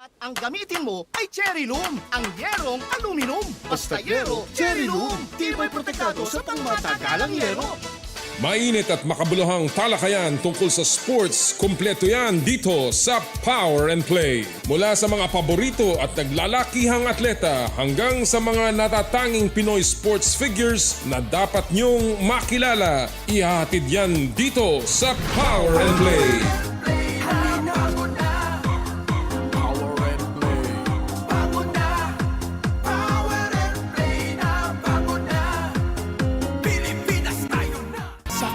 At ang gamitin mo ay Cherry Loom, ang yerong aluminum. Basta yero, Cherry Loom. Tibay protektado sa pangmatagalang yero. Mainit at makabuluhang talakayan tungkol sa sports, kumpleto yan dito sa Power and Play. Mula sa mga paborito at naglalakihang atleta hanggang sa mga natatanging Pinoy sports figures na dapat nyong makilala. Ihahatid yan dito sa Power and Play.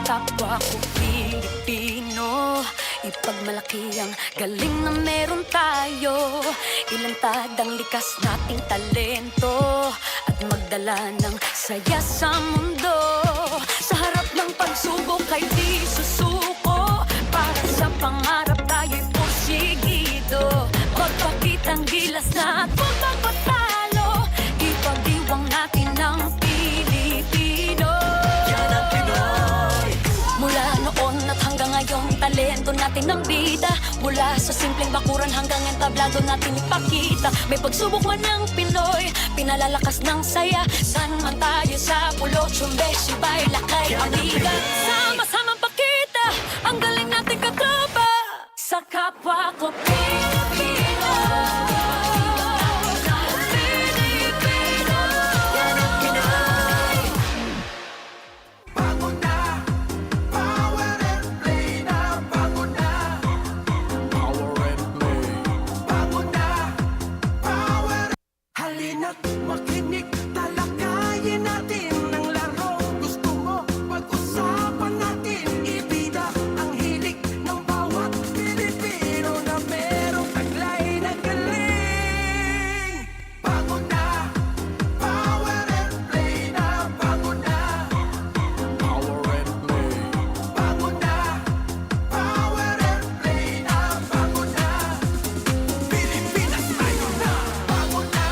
Kapwa ko Pilipino, ipagmalaki ang galing na meron tayo. Ilantad ang likas nating talento at magdala ng saya sa mundo. Sa harap ng pagsubok ay di susuko, para sa pangarap tayo'y porsigido. Magpakitang gilas na at huwag magpatalo, ipag-iwang natin ang Pilipino. Yan ang Pinoy. Mula noon at hanggang ngayon, talento natin ang bida. Mula sa simpleng bakuran hanggang entablado natin ipakita. May pagsubok man ng Pinoy, pinalalakas ng saya. San man tayo sa pulo, Chumbe, Sibay, Lakay, Amiga. Sama-samang pakita ang galing natin katropa sa kapwa ko Pilipino. Halina't makinig, talakayin natin ang laro. Gusto mo, pag-usapan natin, ibida ang hilig ng bawat Pilipino na merong taglay na galing. Bago na, Power and Play na, bago na, Power and Play. Bago na, Power and Play na, bago na, Pilipinas tayo na, bago na.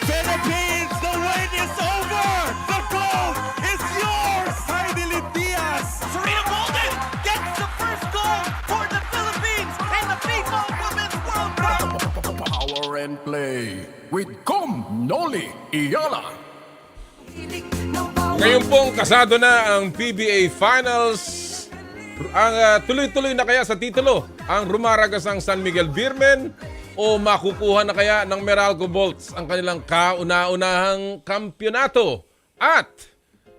Philippines, the win is over! The gold is yours! Finally, Diaz! Serena Golden gets the first goal for the Philippines in the FIFA Women's World Cup. Power and Play with Noli, Eala. Ngayon pong kasado na ang PBA Finals. Ang tuloy-tuloy na kaya sa titulo ang rumaragasang San Miguel Beermen o makukuha na kaya ng Meralco Bolts ang kanilang kauna-unahang kampyonato? At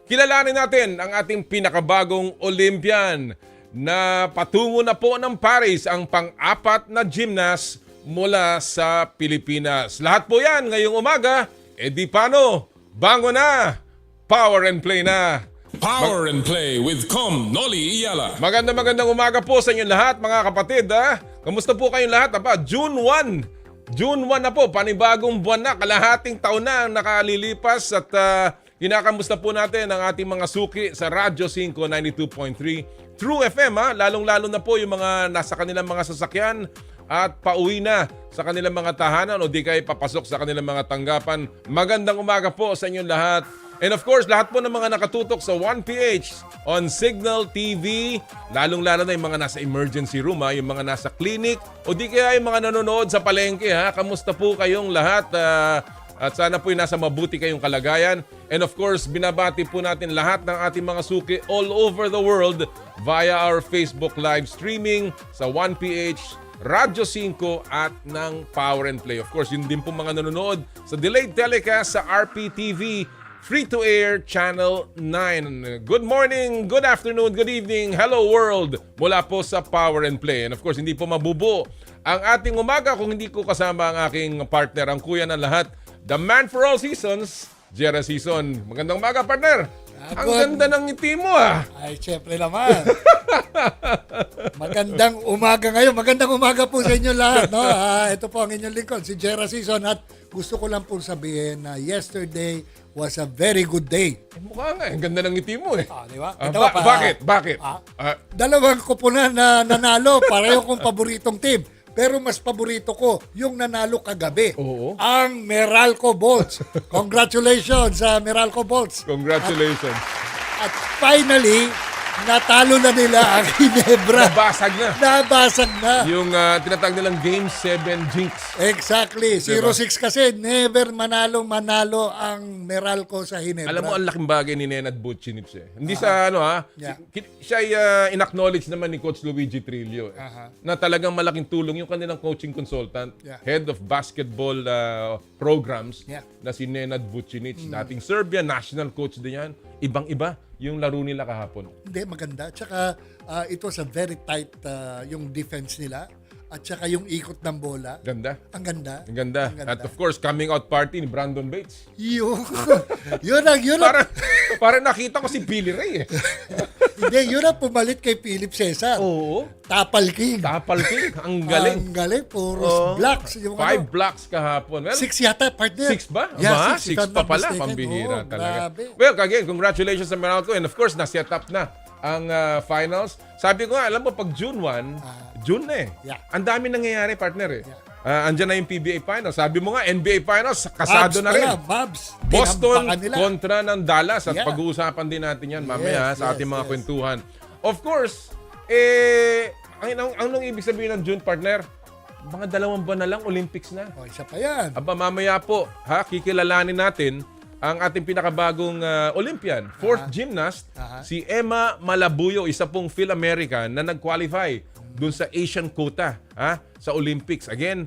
kilalanin natin ang ating pinakabagong Olympian na patungo na po ng Paris, ang pang-apat na gymnast mula sa Pilipinas. Lahat po yan ngayong umaga. E di paano? Bango na! Power and Play na! Power and Play with Noli, Eala. Magandang umaga po sa inyo lahat, mga kapatid. Kamusta po kayong lahat? June 1 na po, panibagong buwan na, kalahating taon na ang nakalilipas at kinakamusta po natin ang ating mga suki sa Radyo 5 92.3 True FM. Lalong-lalo na po yung mga nasa kanilang mga sasakyan at pauwi na sa kanilang mga tahanan o di kayo papasok sa kanilang mga tanggapan. Magandang umaga po sa inyong lahat. And of course, lahat po ng mga nakatutok sa 1PH on Signal TV, lalong-lalo na yung mga nasa emergency room, yung mga nasa clinic, o di kaya yung mga nanonood sa palengke. Kamusta po kayong lahat? At sana po yung nasa mabuti kayong kalagayan. And of course, binabati po natin lahat ng ating mga suki all over the world via our Facebook live streaming sa 1PH, Radyo 5 at ng Power and Play. Of course, yun din po mga nanonood sa delayed telecast sa RPTV Free-to-Air Channel 9. Good morning, good afternoon, good evening, hello world mula po sa Power and Play. And of course, hindi po mabubuo ang ating umaga kung hindi ko kasama ang aking partner, ang kuya ng lahat, the man for all seasons, Jera Season. Magandang umaga, partner. Ang ganda ng ngiti mo, Ay, syempre naman. Magandang umaga ngayon. Magandang umaga po sa inyo lahat. No? Ito po ang inyong lingkod, si Jera Season. At gusto ko lang po sabihin na yesterday was a very good day. Mukha nga, ang ganda ng ngiti mo Di ba? Bakit? Dalawang koponan na nanalo. Pareho kong paboritong team. Pero mas paborito ko yung nanalo kagabi. Oo. Ang Meralco Bolts. Congratulations sa Meralco Bolts. Congratulations. At finally, natalo na nila ang Ginebra. Nabasag na. Nabasag na. Yung tinatawag nilang Game 7 Jinx. Exactly. Diba? 0-6 kasi never manalo ang Meralco sa Ginebra. Alam mo, ang laking bagay ni Nenad Vucinic eh. Hindi sa Yeah. siya ay in-acknowledge naman ni Coach Luigi Trillo na talagang malaking tulong yung kanilang coaching consultant, Yeah. head of basketball programs Yeah. na si Nenad Vucinic. Dating Serbia, national coach din yan. Ibang-iba yung laro nila kahapon. Hindi, maganda. Tsaka it was a very tight yung defense nila. At tsaka yung ikot ng bola. Ganda. Ang ganda. Ang ganda. Ang ganda. At of course, coming out party ni Brandon Bates. Yun. yun ang. Parang nakita ko si Billy Ray eh. Hindi, yun ang pumalit kay Philip Cesar. Oo. Tapal King. Tapal King. Ang galing. Ang galing. Puros blocks. Yung 5 blocks kahapon. Well, 6 yata, partner. 6 ba? Yeah, Ba? 6 6 pa pala. Pambihira talaga. Grabe. Well, again, congratulations sa Meralco. And of course, na-set up na ang finals. Sabi ko nga, alam mo, pag June 1, June na eh. Yeah. Ang dami nangyayari, partner eh. Andyan na yung PBA Finals. Sabi mo nga, NBA Finals, kasado na rin. Mavs. Boston Tinambakan nila. kontra ng Dallas. At Yeah. pag-uusapan din natin yan mamaya Yes, sa ating yes, mga yes. kwentuhan. Of course, anong ibig sabihin ng June, partner? Mga 2 buwan na lang, Olympics na. O, isa pa yan. Aba, mamaya po, kikilalanin natin ang ating pinakabagong Olympian, fourth gymnast, si Emma Malabuyo, isa pong Phil-American na nag-qualify dun sa Asian quota sa Olympics. Again,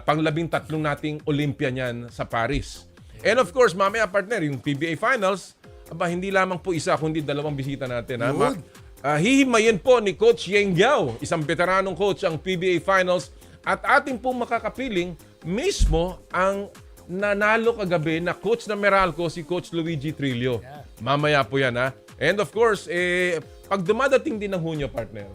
pang-13 nating Olympian yan sa Paris. And of course, mamaya partner, yung PBA Finals, aba, hindi lamang po isa, kundi 2 bisita natin. Good. Hihimayin po ni Coach Yeng Giao, isang veteranong coach ang PBA Finals, at ating pong makakapiling mismo ang nanalo kagabi na coach na Meralco, si Coach Luigi Trillo. Yeah. Mamaya po yan And of course, pag dumadating din ng Hunyo, partner,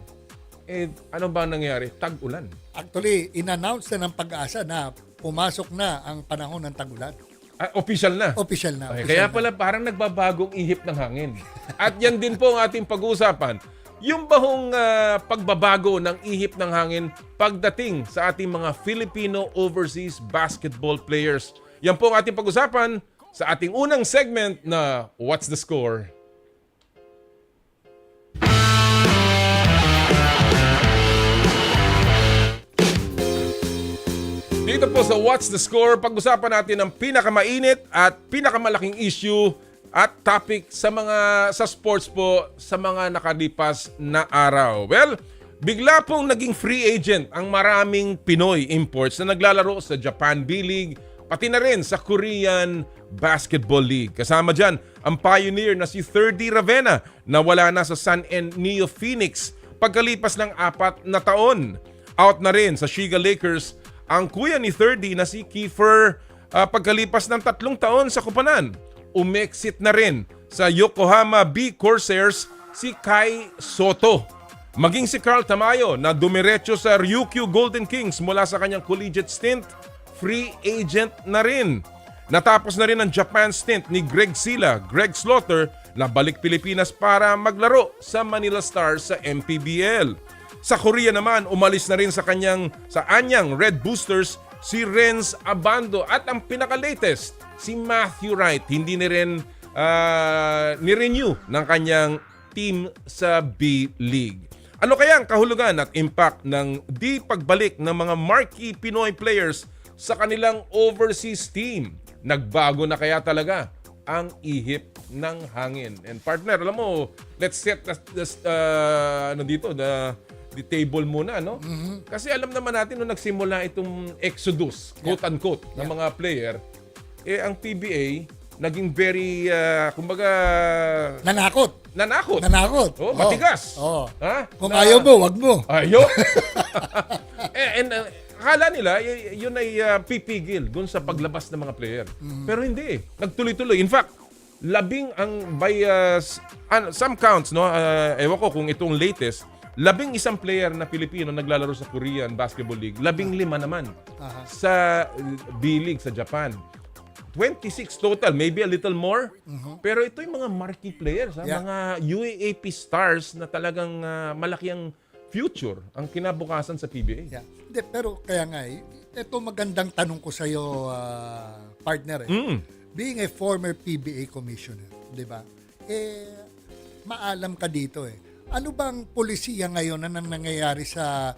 ano ba nangyari? Tag-ulan. Actually, in-announce na ng Pag-asa na pumasok na ang panahon ng tag-ulan. Official na. Official na. Okay, official kaya na. pala parang nagbabagong ihip ng hangin. At yan din po ang ating pag-uusapan. Yung bahong pagbabago ng ihip ng hangin pagdating sa ating mga Filipino overseas basketball players. Yan po ang ating pag-usapan sa ating unang segment na What's the Score? Dito po sa What's the Score, pag-usapan natin ang pinakamainit at pinakamalaking issue at topic sa sports po sa mga nakalipas na araw. Well, bigla pong naging free agent ang maraming Pinoy imports na naglalaro sa Japan B-League, pati na rin sa Korean Basketball League. Kasama dyan ang pioneer na si 3D Ravenna na wala na sa Sun and Neo Phoenix pagkalipas ng 4 na taon. Out na rin sa Shiga Lakers ang kuya ni 3D na si Kiefer pagkalipas ng 3 taon sa kupanan. Umexit na rin sa Yokohama B Corsairs si Kai Soto. Maging si Carl Tamayo na dumiretso sa Ryukyu Golden Kings mula sa kanyang collegiate stint, free agent na rin. Natapos na rin ang Japan stint ni Greg Slaughter na balik Pilipinas para maglaro sa Manila Stars sa MPBL. Sa Korea naman, umalis na rin sa anyang Red Boosters si Renz Abando at ang pinaka-latest, si Matthew Wright. Hindi ni rin ni-renew ng kanyang team sa B-League. Ano kaya ang kahulugan at impact ng di pagbalik ng mga marquee Pinoy players sa kanilang overseas team? Nagbago na kaya talaga ang ihip ng hangin? And partner, alam mo, let's set the table muna, no? Kasi alam naman natin nung nagsimula itong exodus, quote-unquote, ng mga player, ang PBA naging very, Nanakot. nanakot. Oh, matigas. Oh. Ha? Kung ayaw mo, wag mo. Ayaw. Akala nila, yun ay pipigil dun sa paglabas ng mga player. Pero hindi. Nagtuloy-tuloy. In fact, by some counts, no, ewan ko kung itong latest, 11 player na Pilipino naglalaro sa Korean Basketball League. 15 naman sa B-League sa Japan. 26 total, maybe a little more. Pero ito yung mga marquee players, Yeah. mga UAAP stars na talagang malaki ang future, ang kinabukasan sa PBA. Yeah. Hindi, pero kaya nga ito magandang tanong ko sa iyo, partner. Being a former PBA commissioner, 'di ba? Maalam ka dito Ano bang polisiya ngayon na nangyayari sa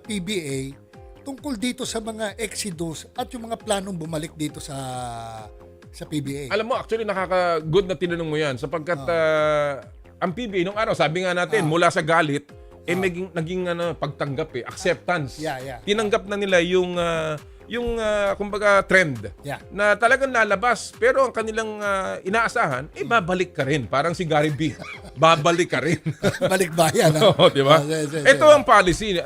PBA tungkol dito sa mga exodus at yung mga planong bumalik dito sa PBA? Alam mo, actually nakaka-good na tinanong mo 'yan sapagkat ang PBA nung araw, sabi nga natin, mula sa galit naging pagtanggap acceptance. Yeah. Tinanggap na nila yung kumbaga trend na talagang lalabas pero ang kanilang inaasahan babalik ka rin, parang si Gary B. Babalik ka rin. Balikbayan. Oo, di ba? Ito ang ang policy.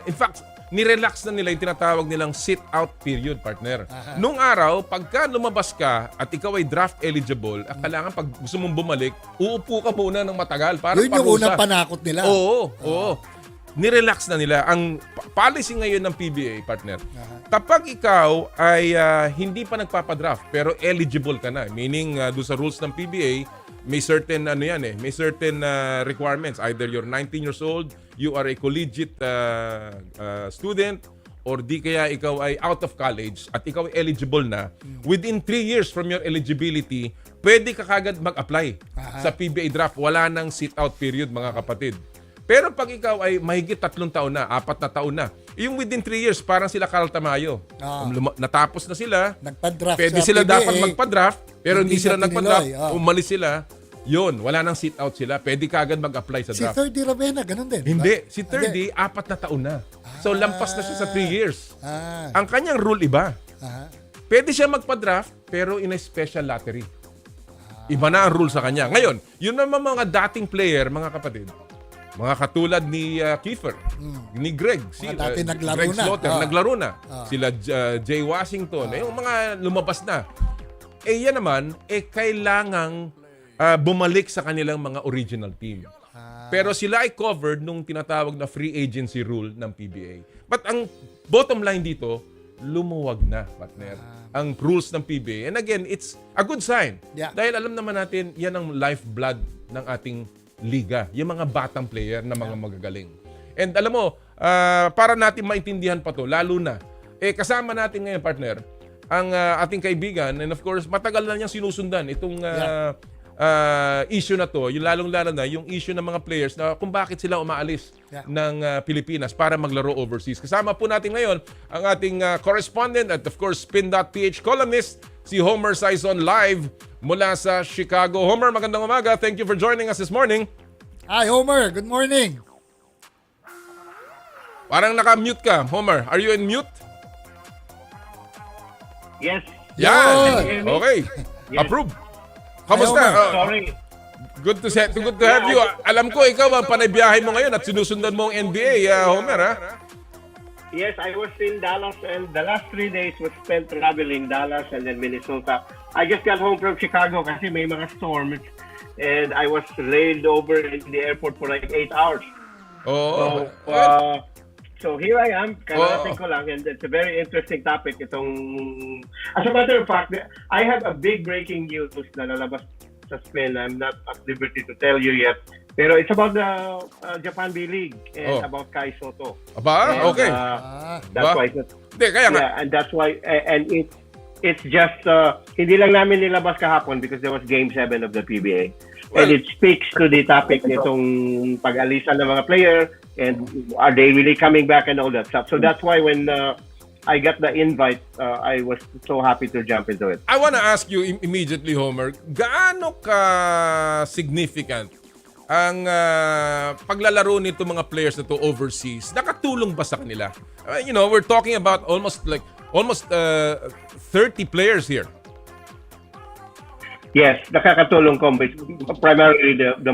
In fact, nirelax na nila yung tinatawag nilang sit-out period, partner. Nung araw, pagka lumabas ka at ikaw ay draft eligible, kailangan pag gusto mong bumalik, uupo ka muna ng matagal. Parang yun yung unang panakot nila. Oo. Nirelax na nila. Ang policy ngayon ng PBA, partner, kapag ikaw ay hindi pa nagpapadraft pero eligible ka na, meaning doon sa rules ng PBA, may certain may certain requirements. Either you're 19 years old, you are a collegiate student, or di kaya ikaw ay out of college at ikaw ay eligible na, within 3 years from your eligibility, pwede ka kagad mag-apply sa PBA draft. Wala nang sit-out period, mga kapatid. Pero pag ikaw ay mahigit 3 taon na, 4 na taon na, yung within 3 years, parang sila Carl Tamayo. Natapos na sila, nagpa-draft pwede sa sila PBA, dapat magpa-draft, pero hindi sila na nagpa-draft, tinuloy. umalis sila, yun, wala nang sit-out sila, pwede ka agad mag-apply sa Si draft. 3rd Ravena, ganun din. Hindi, si Hindi. 3rd 4 na taon na. So lampas na siya sa 3 years. Ah. Ang kanyang rule iba. Aha. Pwede siya magpa-draft, pero in a special lottery. Iba na ang rule sa kanya. Ngayon, yun naman mga dating player, mga kapatid, mga katulad ni Kiefer, ni Greg, dati naglaro Greg na. Slaughter, naglaro na. Sila Jay Washington, yung mga lumabas na. Yan naman, kailangang bumalik sa kanilang mga original team. Pero sila ay covered nung tinatawag na free agency rule ng PBA. But ang bottom line dito, lumuwag na, partner, ang rules ng PBA. And again, it's a good sign. Yeah. Dahil alam naman natin, yan ang lifeblood ng ating liga. Yung mga batang player na mga magagaling. And alam mo, para natin maintindihan pa to, lalo na, kasama natin ngayon, partner, ang ating kaibigan, and of course, matagal na niyang sinusundan itong issue na to, yung lalong-lalo na, yung issue ng mga players na kung bakit sila umaalis ng Pilipinas para maglaro overseas. Kasama po natin ngayon ang ating correspondent at of course, Spin.ph columnist, si Homer Saison live mula sa Chicago. Homer, magandang umaga. Thank you for joining us this morning. Hi, Homer. Good morning. Parang naka-mute ka, Homer. Are you in mute? Yes. Yan. Okay. Yes. Approve. Kamusta? Homer. Sorry. Good to have you. Alam ko ikaw ang panaybiyahe mo ngayon at sinusundan mo ang NBA, Homer, ha? Yes, I was in Dallas and the last 3 days was spent traveling Dallas and then Minnesota. I just got home from Chicago kasi may mga storms and I was laid over in the airport for like 8 hours. Oo. So here I am, kararating ko lang, and it's a very interesting topic itong... As a matter of fact, I have a big breaking news na lalabas sa Spin. I'm not at liberty to tell you yet. Pero it's about the Japan B-League and about Kai Soto. Aba, And, okay. That's why... Hindi, kaya nga. Yeah, and that's why... And it's just... hindi lang namin nilabas kahapon because there was Game 7 of the PBA. Well, and it speaks to the topic nitong pag-alisan ng mga player and are they really coming back and all that stuff. So that's why when I got the invite, I was so happy to jump into it. I want to ask you immediately, Homer, gaano ka significant ang paglalaro nito mga players na to overseas? Nakatulong ba sa kanila? We're talking about almost 30 players here. Yes, nakakatulong ko. Primarily, the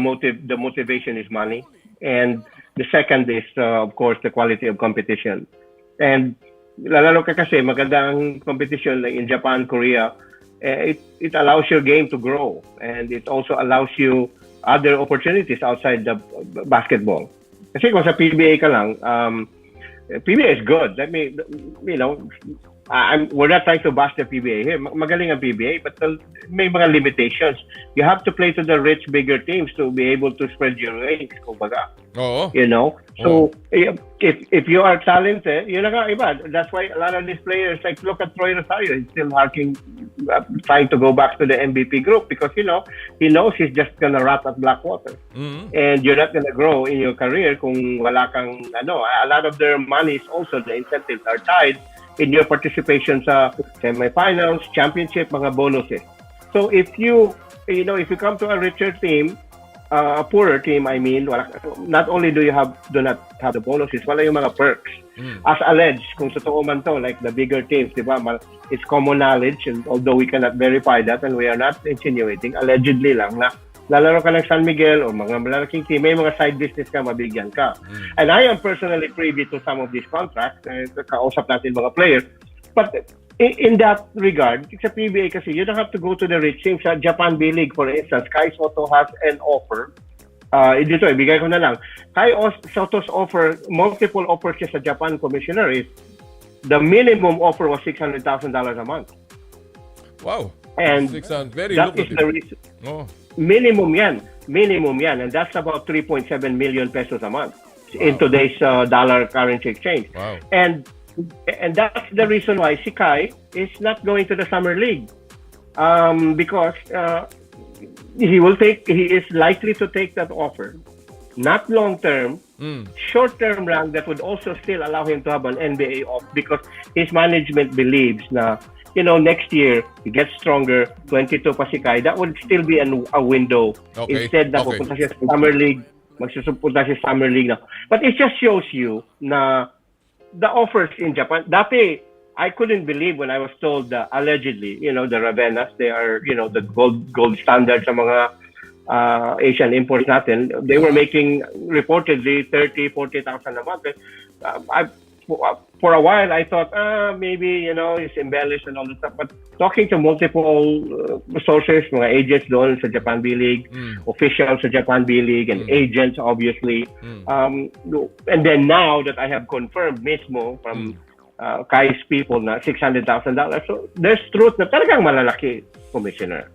motivation is money, and the second is, of course, the quality of competition. And lalo ka kasi magandang competition like in Japan, Korea. It allows your game to grow, and it also allows you other opportunities outside the basketball. Kasi kung sa PBA ka lang, PBA is good. we're not trying to bash the PBA here. Magaling ang PBA, but may mga limitations. You have to play to the rich, bigger teams to be able to spread your wings, kumbaga. Oo. You know? So, if you are talented, yun na nga iba. That's why a lot of these players, like look at Troy Rosario, he's still trying to go back to the MVP group because, you know, he knows he's just gonna rot at Blackwater. And you're not gonna grow in your career kung wala kang, a lot of their money is also, the incentives are tied in your participation sa semifinals, championship, mga bonuses. So if you come to a richer team, a poorer team, I mean, not only do not have the bonuses, wala yung mga perks. As alleged, kung totoo man to, like the bigger teams, di ba, it's common knowledge, and although we cannot verify that and we are not insinuating, allegedly lang na lalaro ka ng San Miguel o mga malalaking team, may mga side business ka, mabigyan ka. And I am personally privy to some of these contracts, kausap natin mga players. But in that regard, sa PBA kasi, you don't have to go to the rich teams. Sa Japan B-League, for instance, Kai Soto has an offer. Dito, ibigay ko na lang. Kai Soto's offer, multiple offers siya sa Japan Commissioner is, the minimum offer was $600,000 a month. Wow. And very that is lucrative. the reason. Minimum yan, and that's about 3.7 million pesos a month in today's dollar currency exchange. Wow. And that's the reason why si Kai is not going to the summer league, because he is likely to take that offer, not long term, short term lang, that would also still allow him to have an NBA off because his management believes na, you know, next year he gets stronger, 22 pa si Kai, that would still be a window. Okay. Instead na pupunta siya sa summer league, magsusunta siya sa summer league na. But it just shows you na the offers in Japan, dati, I couldn't believe when I was told that allegedly, you know, the Ravenas, they are, you know, the gold standard sa mga Asian imports natin. They were making reportedly 30,000, 40,000 a month. For a while, I thought, maybe, you know, it's embellished and all this stuff. But talking to multiple sources, mga agents doon sa Japan B-League, officials sa Japan B-League, and agents, obviously. And then now that I have confirmed mismo from Kai's people na $600,000. So there's truth na talagang malalaki, Commissioner.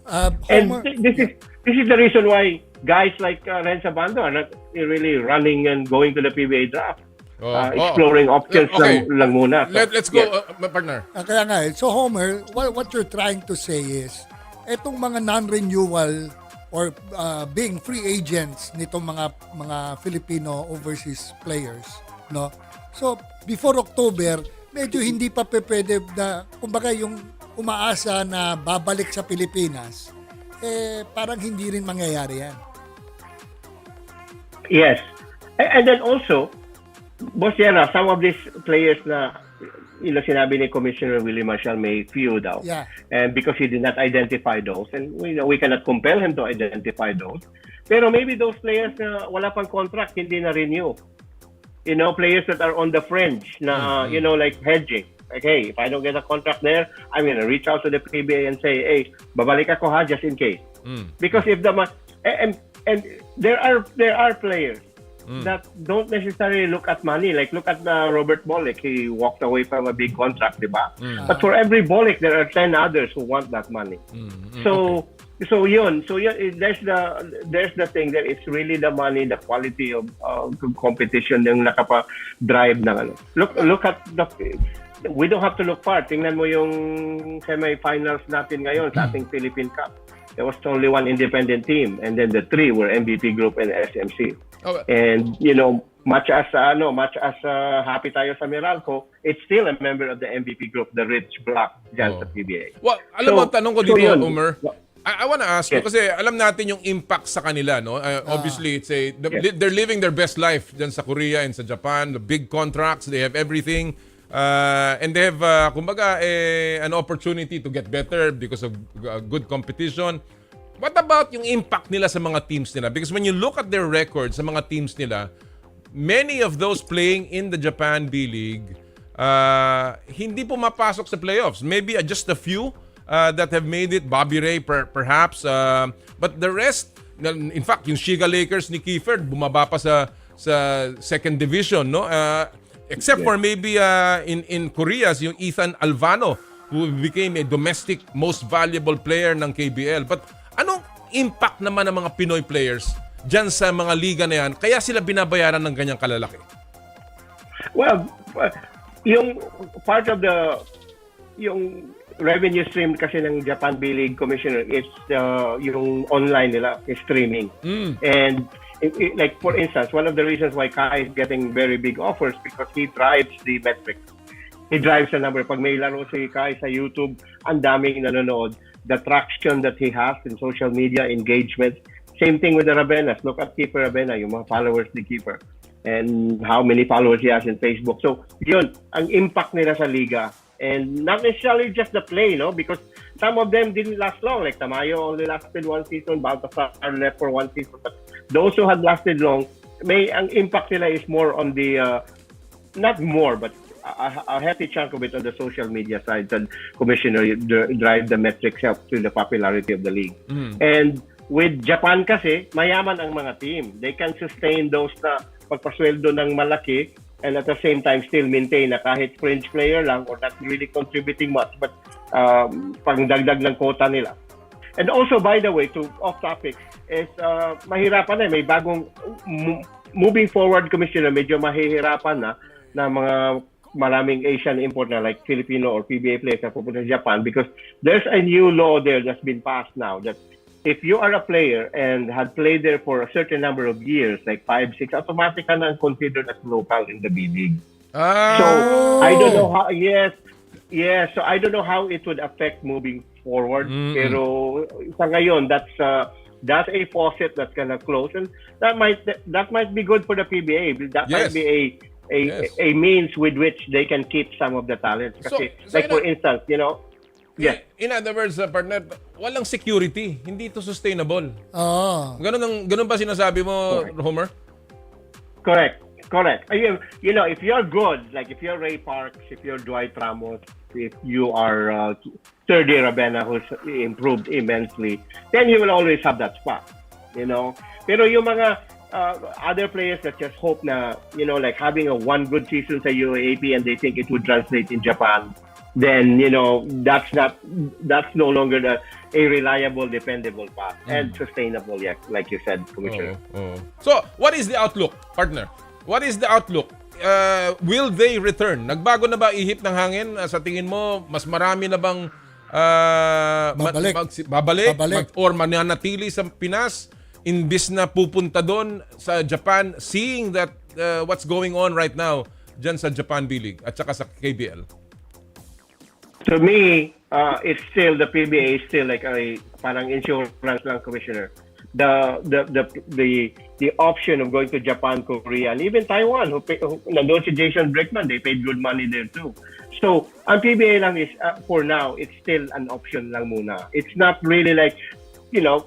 And this is the reason why guys like Renza Bando are not really running and going to the PBA draft. Exploring options lang muna. So, Let's go, partner. Kaya nga, so Homer, what you're trying to say is, etong mga non-renewal or being free agents nitong mga Filipino overseas players, no? So, before October, medyo hindi pa pwede na, kumbaga yung umaasa na babalik sa Pilipinas, parang hindi rin mangyayari yan. Yes. And then also, Boss Yera, some of these players na sinabi ni Commissioner Willie Marshall may few daw. Yeah. And because he did not identify those, and we cannot compel him to identify those. Pero maybe those players na wala pang contract, hindi na renew. You know, players that are on the fringe na, you know, like hedging. Like, hey, if I don't get a contract there, I'm gonna reach out to the PBA and say, hey, babalik ako ha, just in case. Because if and there are players that don't necessarily look at money. Like, look at Robert Bolick. He walked away from a big contract, diba? But for every Bolick, there are 10 others who want that money. So yun. There's the thing that it's really the money, the quality of competition yung nakapa-drive ng ano. Look at we don't have to look far. Tingnan mo yung semi-finals natin ngayon sa ating Philippine Cup. There was only one independent team, and then the three were MVP Group and SMC. Okay. And you know, much as happy tayo sa Meralco, it's still a member of the MVP Group, the rich block dyan sa PBA. Well, alam mo, tanong ko dito, yun. Umer. I want to ask you, kasi alam natin yung impact sa kanila, no? Obviously, they're living their best life dyan sa Korea and sa Japan. The big contracts, they have everything. And they have, kumbaga, an opportunity to get better because of good competition. What about yung impact nila sa mga teams nila? Because when you look at their records sa mga teams nila, many of those playing in the Japan B-League, hindi pumapasok sa playoffs. Maybe just a few that have made it. Bobby Ray, perhaps. But the rest, in fact, yung Shiga Lakers ni Kiefer, bumaba pa sa second division, no? Except for maybe in Korea, yung Ethan Alvano, who became a domestic most valuable player ng KBL. But anong impact naman ng mga Pinoy players dyan sa mga liga na yan? Kaya sila binabayaran ng ganyang kalalaki? Well, yung part of yung revenue stream kasi ng Japan B-League Commissioner is yung online nila, is streaming. And like for instance, one of the reasons why Kai is getting very big offers because he drives the metrics. He drives the number. Pag may laro si Kai sa YouTube, ang daming nanonood. The traction that he has in social media, engagement. Same thing with the Rabenas. Look at Keeper Rabena, yung mga followers ni Keeper. And how many followers he has in Facebook. So, yun, ang impact nila sa liga. And not necessarily just the play, no? Because some of them didn't last long. Like Tamayo only lasted one season, Baltasar left for one season. But those who had lasted long, ang impact nila is more on the, not more, but a hefty chunk of it on the social media side. And Commissioner drive the metrics help to the popularity of the league. And with Japan kasi, mayaman ang mga team. They can sustain those na pagpasweldo ng malaki and at the same time still maintain na kahit fringe player lang or not really contributing much but pangdagdag ng quota nila. And also, by the way, to off topic, is mahirapan na. May bagong, moving forward, Commissioner, medyo mahihirapan na mga maraming Asian import na like Filipino or PBA players na pupunta sa Japan because there's a new law there that's been passed now that if you are a player and had played there for a certain number of years, like 5, 6, automatic ka na considered as local in the B-League. So, I don't know how, so I don't know how it would affect moving forward. Pero sa ngayon, that's a faucet that's gonna close. And that might be good for the PBA. That might be a means with which they can keep some of the talents. Kasi, for instance, yes. In other words, partner, walang security. Hindi ito sustainable. Ganun ba sinasabi mo, Homer? Correct. If you're good, like if you're Ray Parks, if you're Dwight Ramos, if you are Sergey Rabena, who's improved immensely, then you will always have that spot. Pero yung mga other players that just hope na, like having one good season sa UAAP and they think it would translate in Japan, then, that's no longer a reliable, dependable path and sustainable, like you said, Commissioner. So, what is the outlook, partner? What is the outlook? Will they return? Nagbago na ba ihip ng hangin? Sa tingin mo, mas marami na bang babalik? Or mananatili sa Pinas? Imbis na pupunta doon sa Japan, seeing that what's going on right now dyan sa Japan B-League at saka sa KBL? To me, it's still, the PBA is still like a parang insurance lang, Commissioner. The option of going to Japan, Korea, and even Taiwan, nandun si Jason Brickman, they paid good money there too. So, ang PBA lang is, for now, it's still an option lang muna. It's not really like,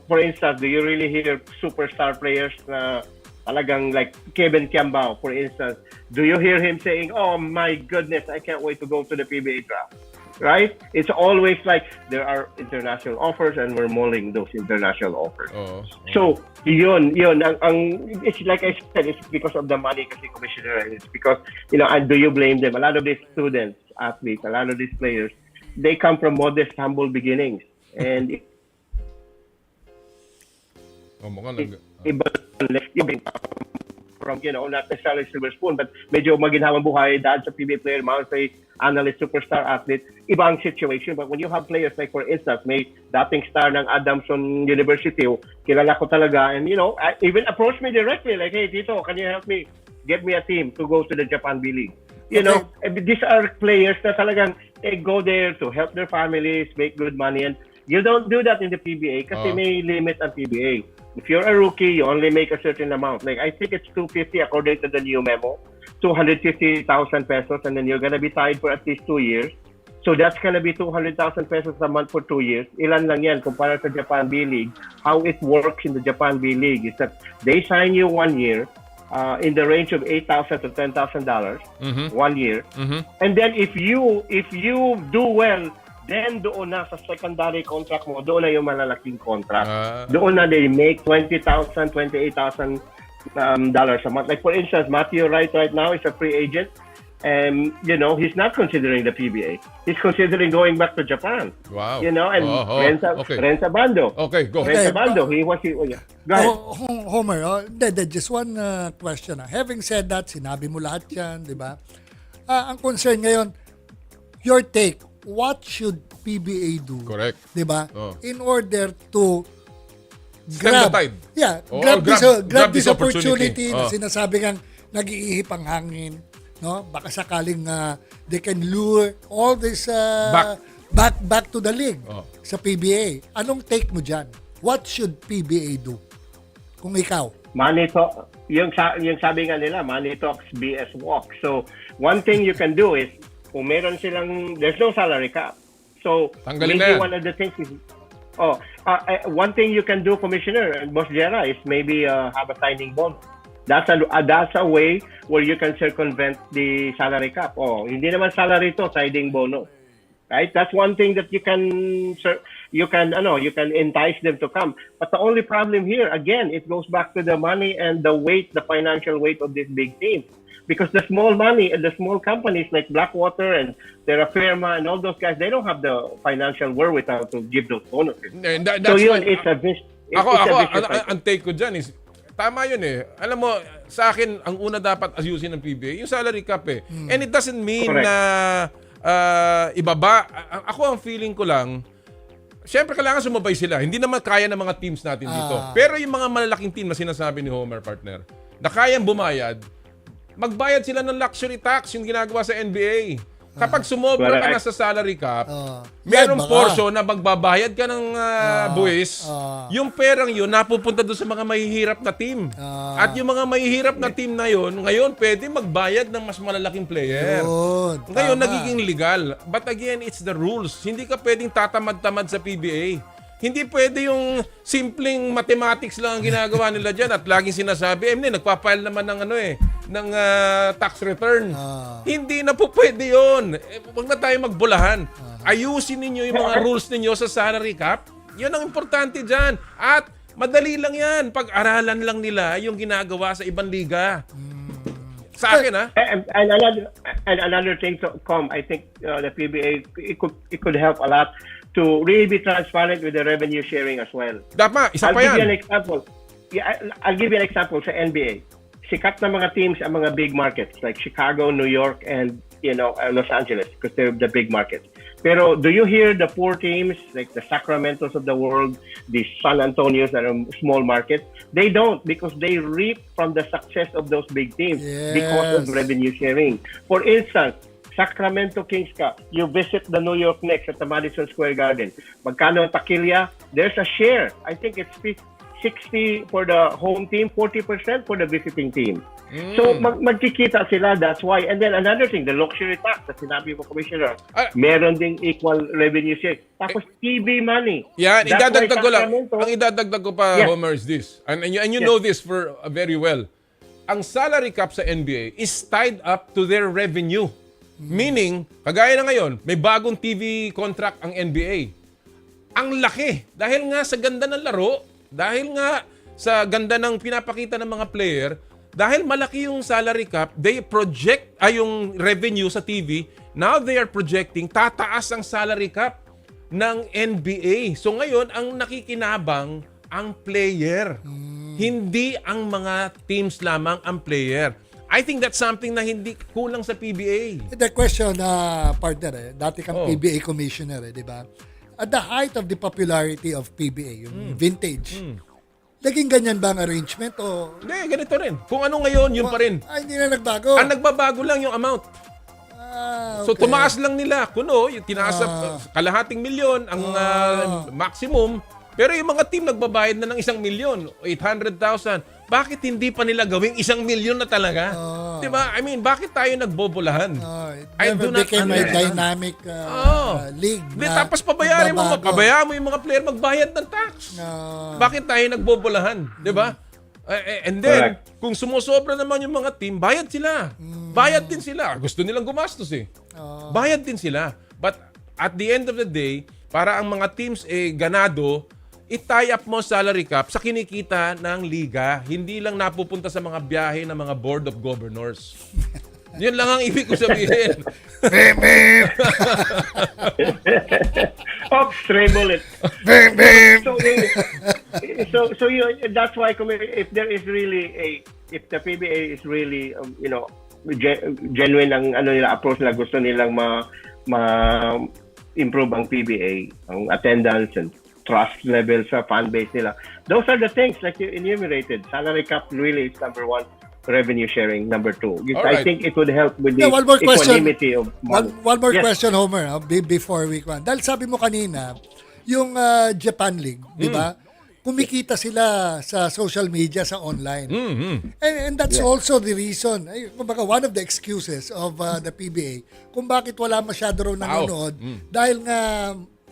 for instance, do you really hear superstar players na talagang like Kevin Kiambao, for instance, do you hear him saying, oh my goodness, I can't wait to go to the PBA draft? Right? It's always like there are international offers and we're mulling those international offers. So, yun, it's like I said, it's because of the money kasi, Commissioner, and it's because, and do you blame them? A lot of these students, athletes, a lot of these players, they come from modest, humble beginnings. And from, not necessarily silver spoon, but medyo maginhawang buhay dahil sa PBA player, say analyst, superstar athlete, ibang situation. But when you have players like, for instance, may dating star ng Adamson University, kilala ko talaga, and even approach me directly, like, hey, Tito, can you help me get me a team to go to the Japan B-League? These are players na talagang go there to help their families, make good money, and you don't do that in the PBA kasi may limit ang PBA. If you're a rookie, you only make a certain amount. Like, I think it's 250 according to the new memo, 250,000 pesos, and then you're gonna be tied for at least 2 years. So that's gonna be 200,000 pesos a month for 2 years. Ilan lang yan kumpara sa Japan B-League. How it works in the Japan B-League is that they sign you 1 year in the range of $8,000 to $10,000 1 year. And then if you do well, then doon na sa secondary contract mo, doon na yung malalaking contract. Doon na they make $20,000, $28,000 a month. Like for instance, Matthew Wright right now is a free agent. he's not considering the PBA. He's considering going back to Japan. Wow. And Okay. Renza Bando. Okay, go. Renza Bando, go ahead. Homer, just one question. Having said that, sinabi mo lahat yan, di ba? Ang concern ngayon, your take, what should PBA do? Correct. Di ba? Oh. In order to Stem the tide. Yeah, Oh, grab this opportunity. opportunity na Oh. sinasabi ngang nag-iihip ang hangin. No? Baka sakaling they can lure all this back to the league sa PBA. Anong take mo dyan? What should PBA do? Kung ikaw. Money talk, yung sabi nga nila, money talks, BS walks. So, one thing you can do is, kung meron silang, there's no salary cap. So, Tanggalin na maybe yan. one of the things is, one thing you can do, Commissioner, Boss Jera, is maybe have a signing bonus. That's a way where you can circumvent the salary cap. Hindi naman salary to, signing bonus. Right? That's one thing that you can entice them to come. But the only problem here, again, it goes back to the money and the financial weight of this big team. Because the small money and the small companies like Blackwater and Terra Firma and all those guys, they don't have the financial wherewithal to give those bonuses. That's So yun, why- it's a vicious ang take ko dyan is, tama yun eh. Alam mo, sa akin, ang una dapat ayusin ng PBA, yung salary cap eh. And it doesn't mean Correct. na ibaba. Ako ang feeling ko lang, syempre kailangan sumabay sila. Hindi naman kaya ng mga teams natin dito. Pero yung mga malalaking team na sinasabi ni Homer, partner, na kayang bumayad, magbayad sila ng luxury tax yung ginagawa sa NBA. Kapag sumobra ka na sa salary cap, merong baka. portion na magbabayad ka ng buwis, yung perang yun napupunta doon sa mga mahihirap na team. At yung mga mahihirap na team na yun, ngayon pwede magbayad ng mas malalaking player. Yun, Ngayon tama. nagiging legal. But again, it's the rules. Hindi ka pwedeng tatamad-tamad sa PBA. Hindi pwede yung simpleng mathematics lang ang ginagawa nila dyan at laging sinasabi, nagpa-file naman ng tax return. Hindi na po pwede yun. Huwag na tayo magbulahan. Ayusin ninyo yung mga rules ninyo sa salary cap. Yun ang importante dyan. At madali lang yan. Pag-aralan lang nila yung ginagawa sa ibang liga. Sa akin, ha? And another thing to come, I think the PBA, it could help a lot to really be transparent with the revenue sharing as well. Dapat, isa I'll pa give you an yan. example. I'll give you an example sa NBA. Sikat na mga teams ang mga big markets like Chicago, New York, and Los Angeles because they're the big markets. Pero do you hear the poor teams like the Sacramentos of the world, the San Antonios that are small markets? They don't because they reap from the success of those big teams because of revenue sharing. For instance, Sacramento Kings ka, you visit the New York Knicks at the Madison Square Garden. Magkano ang takilya? There's a share. I think it's 60 for the home team, 40% for the visiting team. So magkikita sila, that's why. And then another thing, the luxury tax na sinabi mo, Commissioner, meron ding equal revenue share. Tapos TV money. Yan, That's idadagdag why ko lang. Sacramento- Ang idadagdag ko pa, Yes. Homer, is this. And you know this for very well. Ang salary cap sa NBA is tied up to their revenue. Meaning, kagaya na ngayon, may bagong TV contract ang NBA. Ang laki. Dahil nga sa ganda ng laro, dahil nga sa ganda ng pinapakita ng mga player, dahil malaki yung salary cap, they project yung revenue sa TV. Now they are projecting tataas ang salary cap ng NBA. So ngayon, ang nakikinabang ang player. Hindi ang mga teams lamang ang player. I think that's something na hindi kulang sa PBA. The question, partner, dati kang PBA commissioner, di ba? At the height of the popularity of PBA, yung vintage, naging ganyan ba ang arrangement o... Hindi, ganito rin. Kung ano ngayon, yun pa rin. Ay, hindi na nagbago. Ang nagbabago lang yung amount. So okay. tumaas lang nila. Kuno, yung tinaas sa kalahating milyon ang maximum. Pero yung mga team nagbabayad na ng 1 milyon, 800,000. Bakit hindi pa nila gawing 1 milyon na talaga? Diba? I mean, bakit tayo nagbobolahan? It I do never not became a understand. dynamic league. Di, tapos pabayaan mo yung mga player magbayad ng tax. Bakit tayo nagbobolahan? Diba? And then, kung sumusobra naman yung mga team, bayad sila. Bayad din sila. Gusto nilang gumastos eh. Bayad din sila. But at the end of the day, para ang mga teams ganado, i-tie up mo salary cap sa kinikita ng liga. Hindi lang napupunta sa mga biyahe ng mga board of governors. Yun lang ang ibig ko sabihin. Oops, stray bullet. So you know, that's why if there is really if the PBA is really genuine ang nila approach nila, gusto nilang improve ang PBA, ang attendance and trust level sa fan base nila. Those are the things like you enumerated. Salary cap really is number one. Revenue sharing number two. I think it would help with the one more question. equanimity of money. One more Yes. question, Homer, before we go on. Dahil sabi mo kanina, yung Japan League, di ba? Kumikita sila sa social media, sa online. And that's also the reason, kumbaga one of the excuses of the PBA kung bakit wala masyado raw nanonood dahil nga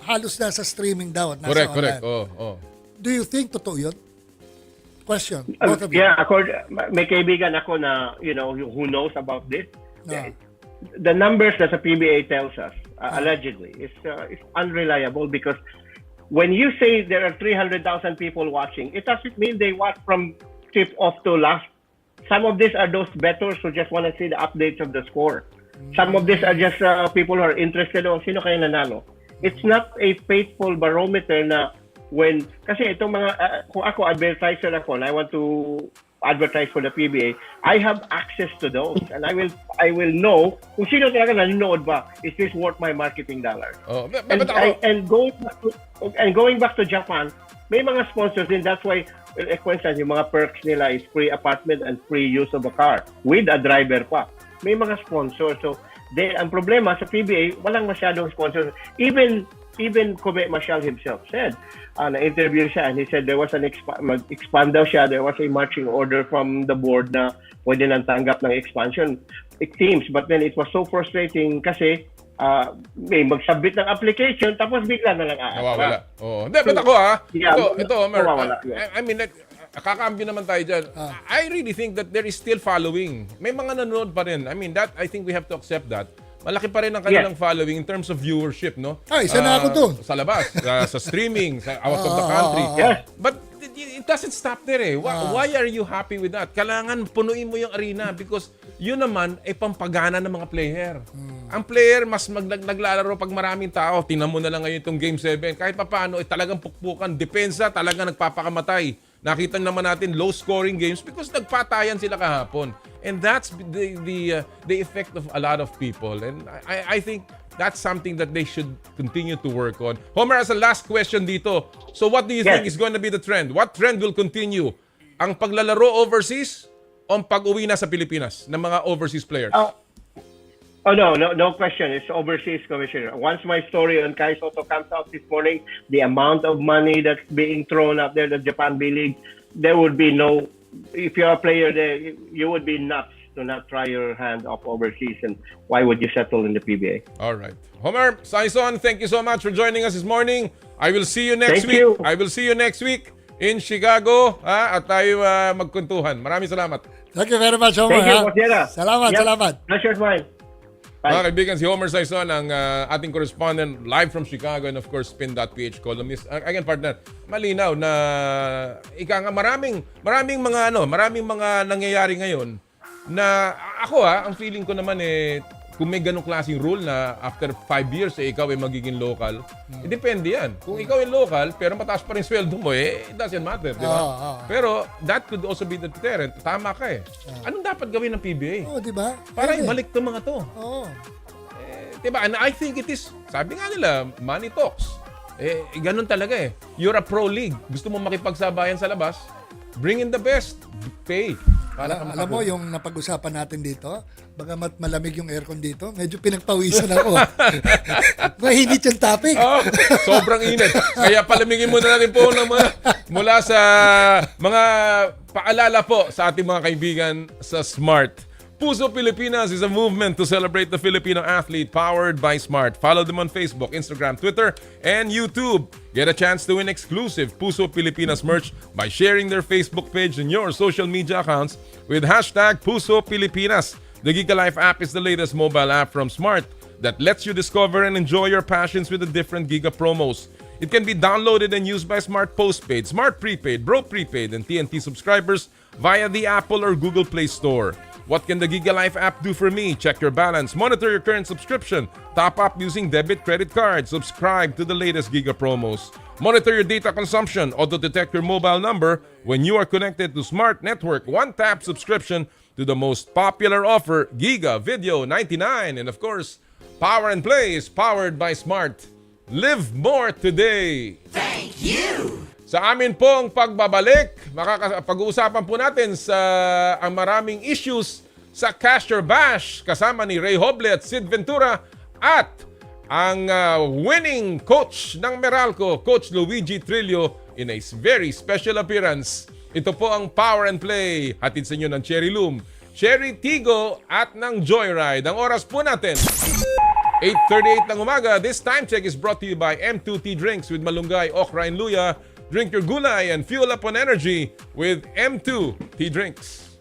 halos nasa streaming daw at nasa online. Correct. Oh. Do you think totoo yun? Question. Both of you. Yeah, may kaibigan ako na, who knows about this. No. The numbers that the PBA tells us, allegedly, is unreliable because when you say there are 300,000 people watching, it doesn't mean they watch from tip off to last. Some of these are those bettors who just want to see the updates of the score. Some of these are just people who are interested on sino kaya nanalo. It's not a faithful barometer na kasi itong mga, kung ako advertiser ako and I want to advertise for the PBA, I have access to those and I will know kung sino talaga nanonood ba. Is this worth my marketing dollar? Oh, And going back to Japan, may mga sponsors din. That's why, for instance, yung mga perks nila is free apartment and free use of a car with a driver pa. May mga sponsors. So, ang problema sa PBA, walang masyadong sponsors. Even Kome Marshall himself said, na-interview siya and he said there was mag-expand daw siya, there was a marching order from the board na pwede nang tanggap ng expansion teams, but then it was so frustrating kasi may mag-submit ng application tapos bigla na lang nawawala. Oo. Hindi, but ako ito, Homer, nawawala. I mean, kakambyo naman tayo dyan. I really think that there is still following. May mga nanonood pa rin. I mean, I think we have to accept that. Malaki pa rin ang kanilang following in terms of viewership, no? Isa na ako doon. Sa labas, sa streaming, sa out of the country. Yes. But it doesn't stop there eh. Why are you happy with that? Kailangan punuin mo yung arena because yun naman ay pampagana ng mga player. Ang player mas naglalaro pag maraming tao. Tingnan mo na lang ngayon itong Game 7. Kahit pa paano, talagang pukpukan. Depensa, talagang nagpapakamatay. Nakita naman natin low-scoring games because nagpatayan sila kahapon. And that's the effect of a lot of people. And I think that's something that they should continue to work on. Homer, as a last question dito. So what do you think is going to be the trend? What trend will continue? Ang paglalaro overseas o ang pag-uwi na sa Pilipinas ng mga overseas players? No question. It's overseas, Commissioner. Once my story on Kai Soto comes out this morning, the amount of money that's being thrown out there, the Japan B-League, there would be no... If you're a player there, you would be nuts to not try your hand up overseas. And why would you settle in the PBA? All right. Homer Saison, thank you so much for joining us this morning. I will see you next Thank week. you. I will see you next week in Chicago. At tayo magkwentuhan. Maraming salamat. Thank you very much, Homer. Thank you, Bossera. Salamat. Pleasure's mine. Bye. Mga kaibigan, si Homer Saison, ang ating correspondent live from Chicago and of course, spin.ph columnist. Again, partner, malinaw na maraming mga nangyayari ngayon na ang feeling ko naman kung may ganong klaseng rule na after 5 years ikaw ay magiging local, depende yan. Kung ikaw ay local pero mataas pa rin sweldo mo, it doesn't matter, di ba? Pero that could also be the deterrent. Tama ka Anong dapat gawin ng PBA? Di ba? Para ibalik itong mga to. Diba? And I think it is, sabi nga nila, money talks. Ganun talaga You're a pro league. Gusto mo makipagsabayan sa labas, bring in the best. Pay. Alam mo, yung napag-usapan natin dito, bagamat malamig yung aircon dito, medyo pinagpawisan ako. Mahinit yung topic. Sobrang init. Kaya palamigin muna natin po mula sa mga paalala po sa ating mga kaibigan sa Smart. Puso Pilipinas is a movement to celebrate the Filipino athlete powered by Smart. Follow them on Facebook, Instagram, Twitter, and YouTube. Get a chance to win exclusive Puso Pilipinas merch by sharing their Facebook page and your social media accounts with hashtag Puso Pilipinas. The Giga Life app is the latest mobile app from Smart that lets you discover and enjoy your passions with the different Giga promos. It can be downloaded and used by Smart Postpaid, Smart Prepaid, Bro Prepaid, and TNT subscribers via the Apple or Google Play Store. What can the Giga Life app do for me? Check your balance, monitor your current subscription, top up using debit credit card, subscribe to the latest Giga promos, monitor your data consumption, auto-detect your mobile number when you are connected to Smart Network, one-tap subscription to the most popular offer, Giga Video 99, and of course, Power and Play is powered by Smart. Live more today! Thank you! Sa amin pong pagbabalik, pag-uusapan po natin sa ang maraming issues sa Cash or Bash kasama ni Ray Hoble at Sid Ventura at ang winning coach ng Meralco, Coach Luigi Trillo in a very special appearance. Ito po ang Power and Play, hatid sa inyo ng Cherry Loom, Cherry Tigo at ng Joyride. Ang oras po natin, 8:38 ng umaga. This time check is brought to you by M2T Drinks with malunggay, okra, and luya. Drink your gulay and fuel up on energy with M2 Tea Drinks.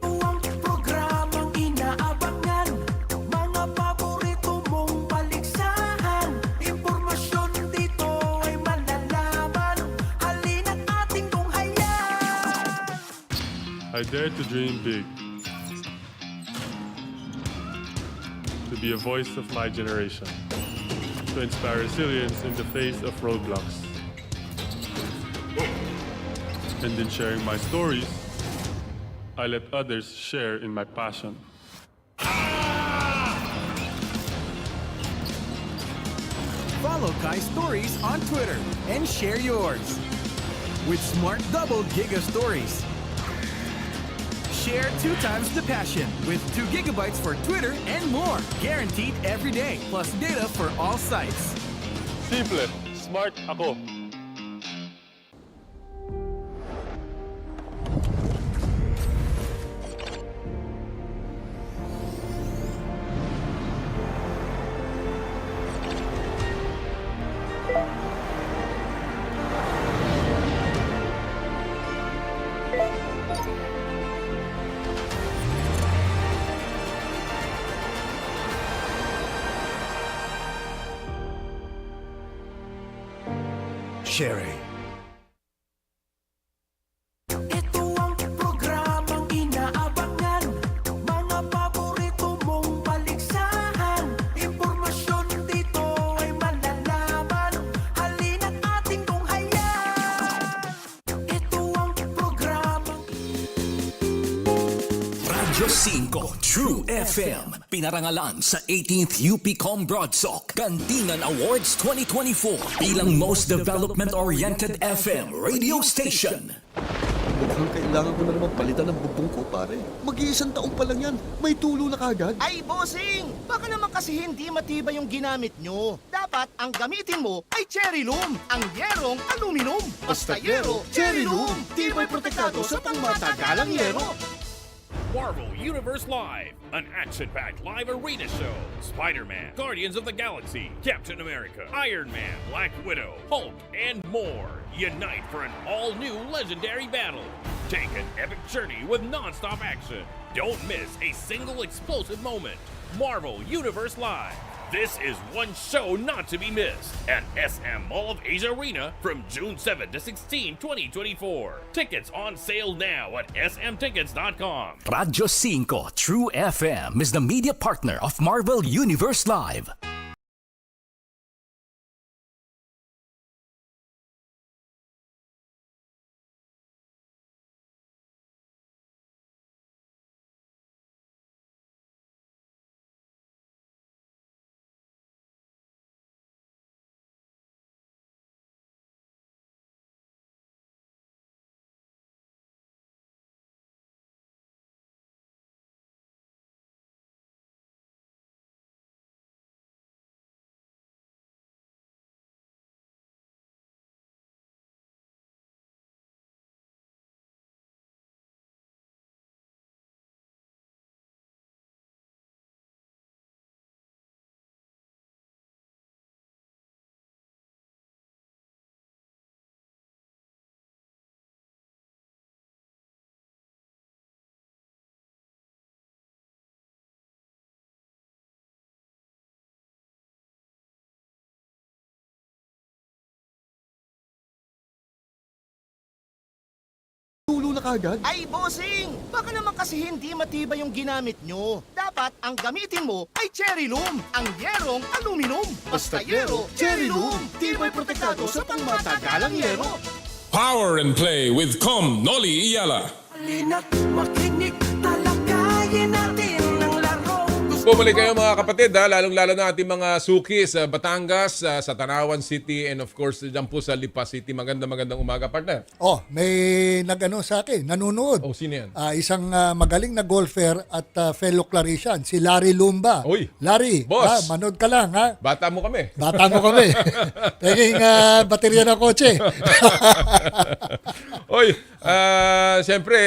Ang programang inaabangan, mga paborito mong paligsahan, impormasyon dito ay malalaman, halina't ating tunghayan. I dare to dream big. To be a voice of my generation. To inspire resilience in the face of roadblocks. And in sharing my stories, I let others share in my passion. Follow Kai's stories on Twitter and share yours. With Smart Double Giga Stories. Share 2 times the passion with 2 gigabytes for Twitter and more. Guaranteed every day, plus data for all sites. Simple, smart ako. Sherry. Ito ang programang inaabangan, mga paborito mong paligsahan, impormasyon dito ay malalaman, halina't ating tunghayan. Ito ang programang Radyo 5 True FM, pinarangalan sa 18th UPCOM Broadsock Kantinan Awards 2024 bilang Most Development-Oriented FM Radio Station. Mukhang kailangan ko na naman palitan ng bubong ko, pare. Mag-iisang taong pa lang yan. May tulo na kagad. Ay, bossing! Baka naman kasi hindi matibay yung ginamit nyo. Dapat ang gamitin mo ay Cherry Loom, ang yerong aluminum. Basta yero, Cherry Loom. Tibay protektado sa pangmatagalang yero. Marvel Universe Live, an action-packed live arena show. Spider-Man, Guardians of the Galaxy, Captain America, Iron Man, Black Widow, Hulk, and more unite for an all-new legendary battle. Take an epic journey with non-stop action. Don't miss a single explosive moment. Marvel Universe Live. This is one show not to be missed at SM Mall of Asia Arena from June 7 to 16, 2024. Tickets on sale now at smtickets.com. Radyo 5 True FM is the media partner of Marvel Universe Live. Tulo na kagad? Ay, bossing! Baka naman kasi hindi matibay yung ginamit nyo. Dapat ang gamitin mo ay cherry loom, ang yerong aluminum. Basta yero, cherry loom. Tibay protektado sa pangmatagalang yero. Power and Play with Noli, Eala. Halina't makinig, talakayin natin ang laro. Bumalik kayo mga kapatid, lalong-lalo na ating mga suki sa Batangas, sa Tanawan City, and of course, dyan po sa Lipa City. Magandang umaga, partner. Oh, may nagano sa akin, nanonood. Oh, sino yan? Isang magaling na golfer at fellow Clarician, si Larry Lumba. Uy, Larry, boss. manood ka lang, ha? Bata mo kami. Bata mo kami. Tenging baterya ng kotse. Oy, siyempre,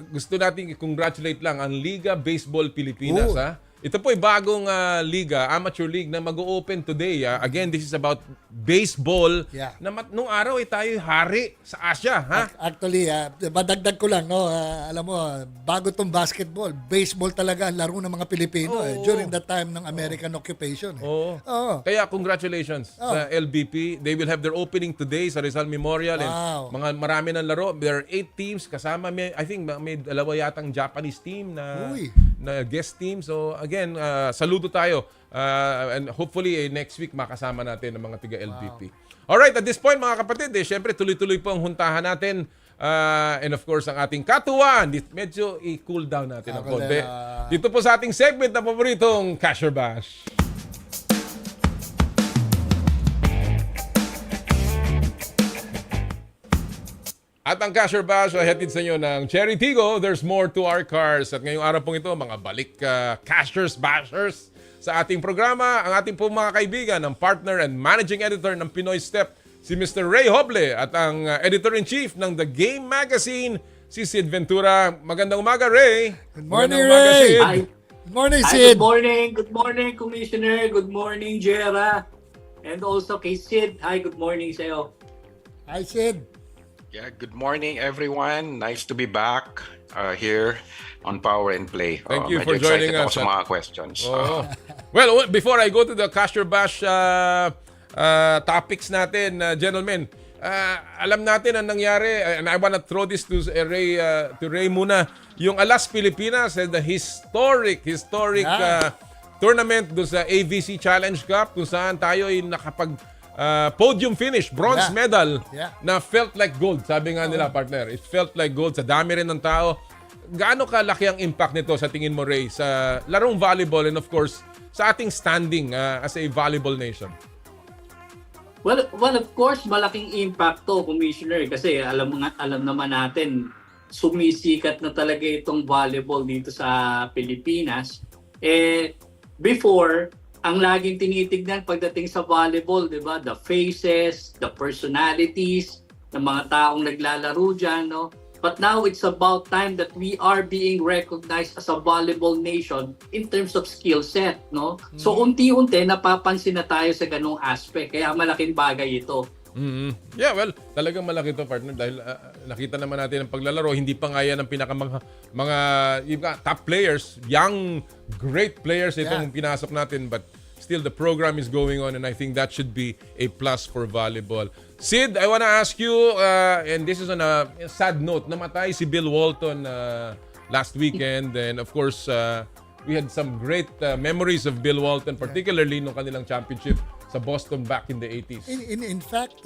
gusto nating i-congratulate lang ang Liga Baseball Pilipinas. Ito po ay bagong liga, amateur league na mag-o-open today. Again, this is about baseball. Yeah. Na nung araw ay tayo hari sa Asia. Actually, madagdag ko lang, no? Alam mo, bago tong basketball, baseball talaga ang laro ng mga Pilipino during the time ng American occupation. Oo. Kaya congratulations sa LBP. They will have their opening today sa Rizal Memorial. Wow. And marami ng laro. There are 8 teams kasama. I think may dalawa yatang Japanese team na guest team. So again, saludo tayo. And hopefully next week makasama natin ang mga tiga LBP. Alright, at this point mga kapatid, syempre tuloy-tuloy po ang huntahan natin. And of course, ang ating katuwaan, medyo i-cool down natin ang konti. Dito po sa ating segment na paboritong Cash or Bash. At ang Cash or Bash ay hatid sa inyo ng Cherry Tigo. There's more to our cars. At ngayong araw pong ito, mga balik Cashers, Bashers sa ating programa. Ang ating pong mga kaibigan, ang partner and managing editor ng Pinoy Step, si Mr. Ray Hoble, at ang editor-in-chief ng The Game Magazine, si Sid Ventura. Magandang umaga, Ray. Good morning, umaga, Ray. Sid. Hi. Good morning, Hi, Sid. good morning, Commissioner. Good morning, Jera. And also kay Sid. Hi, good morning sa'yo. Hi, Sid. Yeah, good morning, everyone. Nice to be back here on Power and Play. Thank you for joining us. Sa mga questions. Well, before I go to the Cash or Bash topics natin, gentlemen, alam natin ang nangyari, and I wanna throw this to Ray muna. Yung Alas Pilipinas had the historic tournament doon sa AVC Challenge Cup kung saan tayo ay nakapag podium finish, bronze medal na felt like gold. Sabi nga nila, partner, it felt like gold. Sa dami rin ng tao. Gaano kalaki ang impact nito sa tingin mo, Ray, sa larong volleyball and of course, sa ating standing as a volleyball nation? Well, of course, malaking impact to, Commissioner, kasi alam naman natin, sumisikat na talaga itong volleyball dito sa Pilipinas. Before, ang laging tinitignan pagdating sa volleyball, di ba? The faces, the personalities ng mga taong naglalaro dyan, no? But now it's about time that we are being recognized as a volleyball nation in terms of skill set, no? So unti-unti napapansin na tayo sa ganung aspect. Kaya malaking bagay ito. Yeah, well, talagang malaki to, partner, dahil nakita naman natin ang paglalaro. Hindi pa nga yan ang mga top players, young, great players itong pinasok natin, but still the program is going on, and I think that should be a plus for volleyball. Sid, I wanna ask you, and this is on a sad note, namatay si Bill Walton last weekend, and of course, we had some great memories of Bill Walton, particularly nung kanilang championship sa Boston back in the 80s. In fact,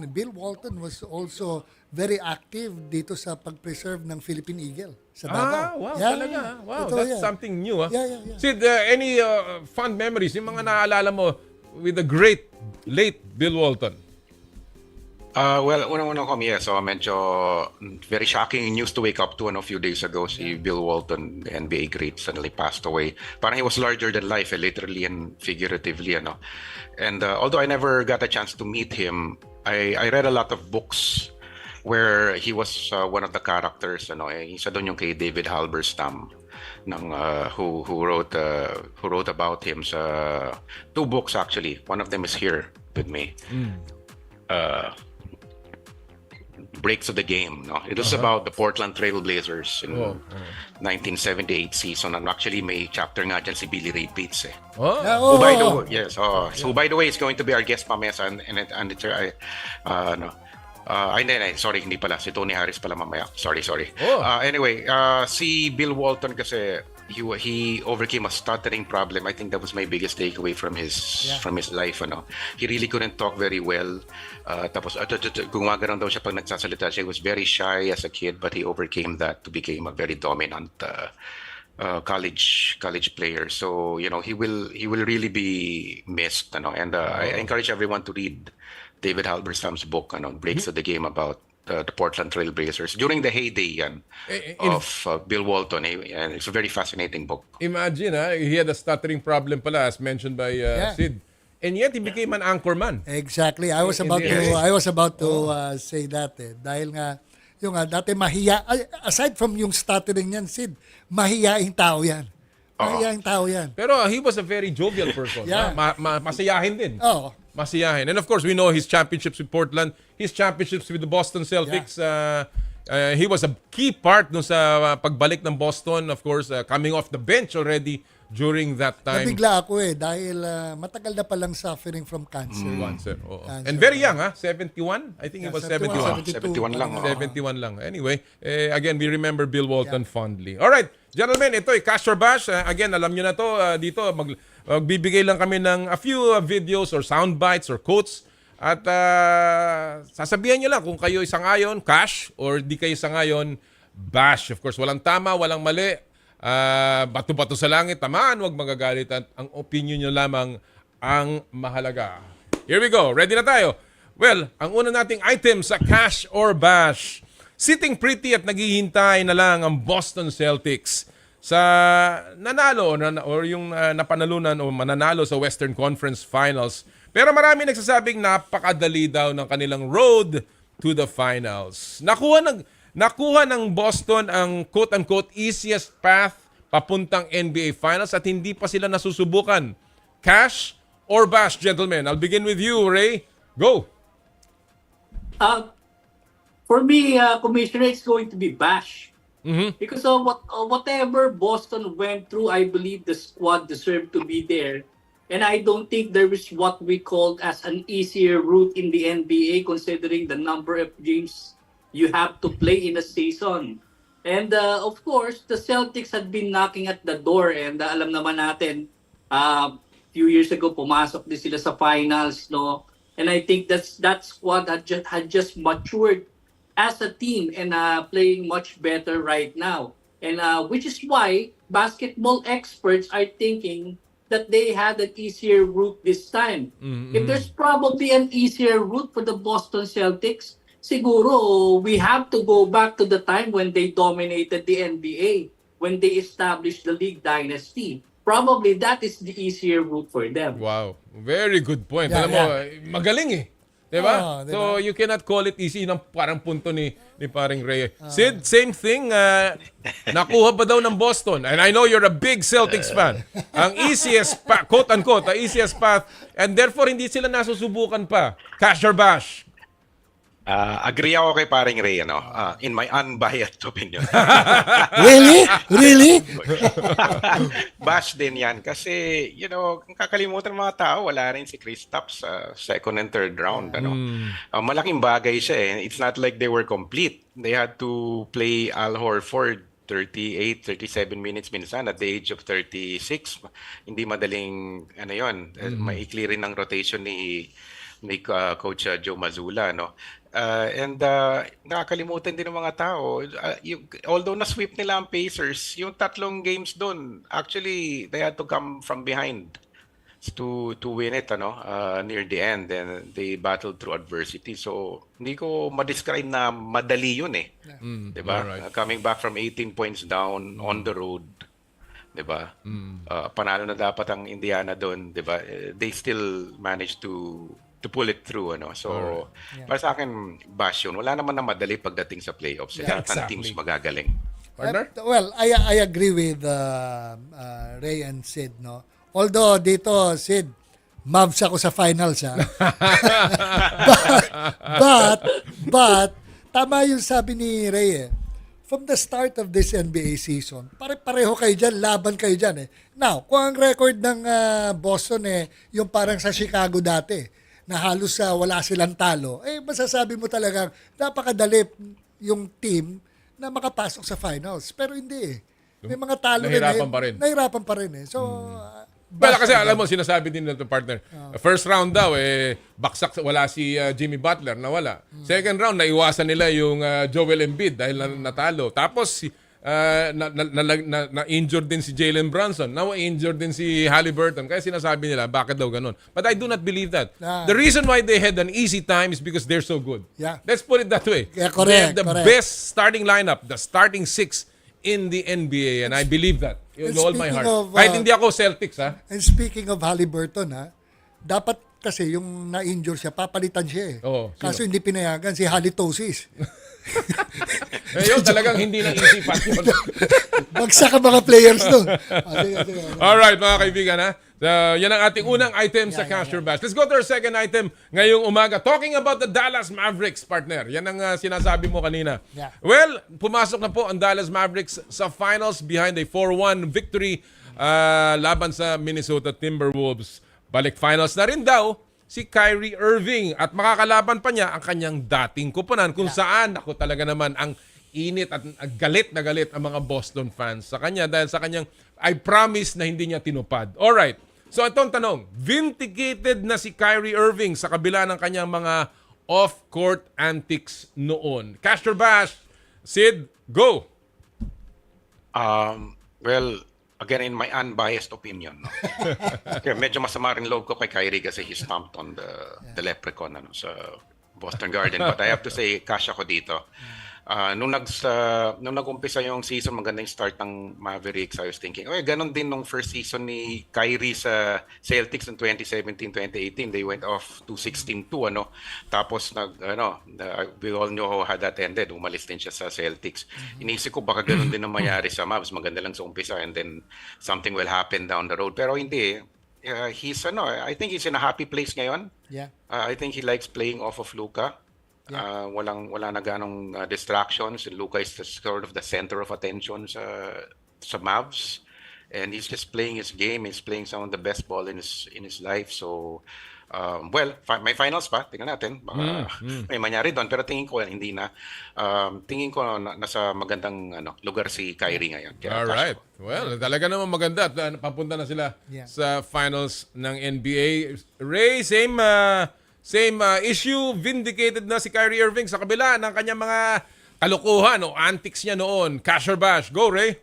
Bill Walton was also very active dito sa pag-preserve ng Philippine Eagle sa Davao. Wow, talaga. Wow, that's something new. Yeah. Sid, any fond memories, yung mga naalala mo with the great late Bill Walton? Well, una-una ko, so medyo very shocking news to wake up to a few days ago. Si Bill Walton, the NBA great, suddenly passed away. Parang he was larger than life, literally and figuratively. And although I never got a chance to meet him, I read a lot of books where he was one of the characters. Isa doon yung kay David Halberstam, who wrote about him sa 2 books actually. One of them is here with me. Breaks of the Game. It was about the Portland Trail Blazers in 1978 season. And actually, may chapter nga dyan si Billy Ray Bates. Who, by the way, is going to be our guest mamaya. Hindi, sorry, hindi pala. Si Tony Harris pala mamaya. Sorry. Oh. Anyway, si Bill Walton kasi, he overcame a stuttering problem. I think that was my biggest takeaway from his life. He really couldn't talk very well. Tapos gumagano'n daw siya pag nagsasalita siya. He was very shy as a kid, but he overcame that to become a very dominant college player. So he will really be missed. And I encourage everyone to read David Halberstam's book, Breaks of the Game, about the Portland Trail Blazers during the heyday of Bill Walton. And it's a very fascinating book. Imagine, he had a stuttering problem pala, as mentioned by Sid. And yet, he became an anchorman. Exactly. I was about to say that dahil nga yung dati mahiya, aside from yung stuttering niyan, Sid, mahiyaing tao yan. Mahiyaing tao yan. Pero he was a very jovial person. Masayahin din. Oo. Masiyahin. And of course, we know his championships with Portland, his championships with the Boston Celtics. He was a key part no sa pagbalik ng Boston, of course, coming off the bench already during that time. Nabigla ako dahil matagal na palang suffering from cancer. Cancer. And very young, 71? I think he was 71. 71 lang. 71 lang. Anyway, again, we remember Bill Walton fondly. All right, gentlemen, ito Cash or Bash. Again, alam nyo na to, dito, magbibigay lang kami ng a few videos or sound bites or quotes. At sasabihan nyo lang kung kayo isang-ayon, Cash, or di kayo isang-ayon, Bash. Of course, walang tama, walang mali. Bato-bato sa langit, tamaan, huwag magagalit. At ang opinion nyo lamang ang mahalaga. Here we go. Ready na tayo? Well, ang una nating item sa Cash or Bash. Sitting pretty at naghihintay na lang ang Boston Celtics sa nanalo or yung napanalunan o mananalo sa Western Conference Finals. Pero marami nagsasabing napakadali daw ng kanilang road to the finals. Nakuha ng Boston ang quote-unquote easiest path papuntang NBA Finals at hindi pa sila nasusubukan. Cash or Bash, gentlemen? I'll begin with you, Ray. Go! For me, Commissioner, it's going to be Bash. Because of whatever Boston went through, I believe the squad deserved to be there. And I don't think there is what we call as an easier route in the NBA considering the number of games you have to play in a season. And of course, the Celtics had been knocking at the door and alam naman natin, few years ago, pumasok din sila sa finals, no? And I think that squad had just matured as a team and playing much better right now. And which is why basketball experts are thinking that they had an easier route this time. If there's probably an easier route for the Boston Celtics, siguro we have to go back to the time when they dominated the NBA, when they established the league dynasty. Probably that is the easier route for them. Wow. Very good point. Alam mo, magaling Diba? So, you cannot call it easy. Yun ang parang punto ni paring Ray. Sid, same thing. Nakuha pa daw ng Boston. And I know you're a big Celtics fan. Ang easiest path, quote-unquote, the easiest path. And therefore, hindi sila nasusubukan pa. Cash or Bash? Agree ako kay paring Ray, in my unbiased opinion. Really? Bash din yan kasi, kung kakalimutan ng mga tao, wala rin si Kristaps sa second and third round. Malaking bagay siya It's not like they were complete. They had to play Al Horford 38, 37 minutes minsan at the age of 36. Hindi madaling, maikli rin ang rotation ni Coach Joe Mazzulla, and nakakalimutan din ng mga tao. Although na-sweep nila ang Pacers, yung tatlong games doon, actually, they had to come from behind to win it near the end. And they battled through adversity. So, hindi ko ma-describe na madali yun Diba? Right. Coming back from 18 points down on the road. Diba? Panalo na dapat ang Indiana doon. Diba? They still managed to pull it through, So, para sa akin, Bash yun. Wala naman na madali pagdating sa playoffs. Lahat ng teams magagaling. Well, I agree with Ray and Sid, no? Although dito, Sid, Mavs ako sa finals, but tama yung sabi ni Ray, From the start of this NBA season, pare-pareho kayo dyan, laban kayo dyan Now, kung ang record ng Boston yung parang sa Chicago dati, na halos wala silang talo, masasabi mo talagang napakadali yung team na makapasok sa finals. Pero hindi eh. May mga talo Nahirapan pa rin eh. So, Well, kasi alam mo, sinasabi din ng partner, first round daw, baksak, wala si Jimmy Butler, nawala. Second round, naiwasan nila yung Joel Embiid dahil natalo. Tapos, na-injured din si Jalen Brunson. Na-injured din si Halliburton. Kaya sinasabi nila, bakit daw ganun? But I do not believe that. The reason why they had an easy time is because they're so good. Yeah. Let's put it that way. Yeah, they have the best starting lineup, the starting six in the NBA, and I believe that with all my heart. Kahit hindi ako Celtics, ha? And speaking of Halliburton, dapat kasi yung na-injure siya, papalitan siya eh. Kaso hindi pinayagan, si halitosis. Yun talagang hindi na isipan yun. Bagsak ang mga players doon. Alright, mga kaibigan, ha? So, yan ang ating unang item sa Cash or Bash. Let's go to our second item ngayong umaga. Talking about the Dallas Mavericks, partner. Yan ang sinasabi mo kanina. Yeah. Well, pumasok na po ang Dallas Mavericks sa finals behind a 4-1 victory laban sa Minnesota Timberwolves. Balik finals na rin daw si Kyrie Irving at makakalaban pa niya ang kanyang dating kupunan kung saan ako talaga naman ang init at galit na galit ang mga Boston fans sa kanya dahil sa kanyang I promise na hindi niya tinupad. Alright. So itong tanong, vindicated na si Kyrie Irving sa kabila ng kanyang mga off-court antics noon. Cash or Bash, Sid, go! Well, again, in my unbiased opinion, no? Kaya medyo masama rin loob ko kay Kyrie kasi he stomped on the leprechaun sa Boston Garden. But I have to say, cash ako dito. Nung nag-umpisa yung season, magandang start ng Mavericks, I was thinking, ganon din nung first season ni Kyrie sa Celtics in 2017-2018. They went off 2-16-2, Tapos we all know how that ended. Umalis din siya sa Celtics. Inisip ko baka ganon din ang mangyari sa Mavs. Maganda lang sa umpisa and then something will happen down the road. Pero hindi. I think he's in a happy place ngayon. Yeah. I think he likes playing off of Luka. Wala na ganong distractions. Luka is sort of the center of attention sa Mavs, and he's just playing his game. He's playing some of the best ball in his life. So, may finals pa. Tingnan natin. Baka may mangyari doon. Pero tingin ko hindi na. Tingin ko nasa magandang lugar si Kyrie ngayon. Alright. Well, talaga naman maganda. Papunta na sila sa finals ng NBA. Ray, same issue, vindicated na si Kyrie Irving sa kabila ng kanyang mga kalokohan o antics niya noon. Cash or Bash? Go, Ray.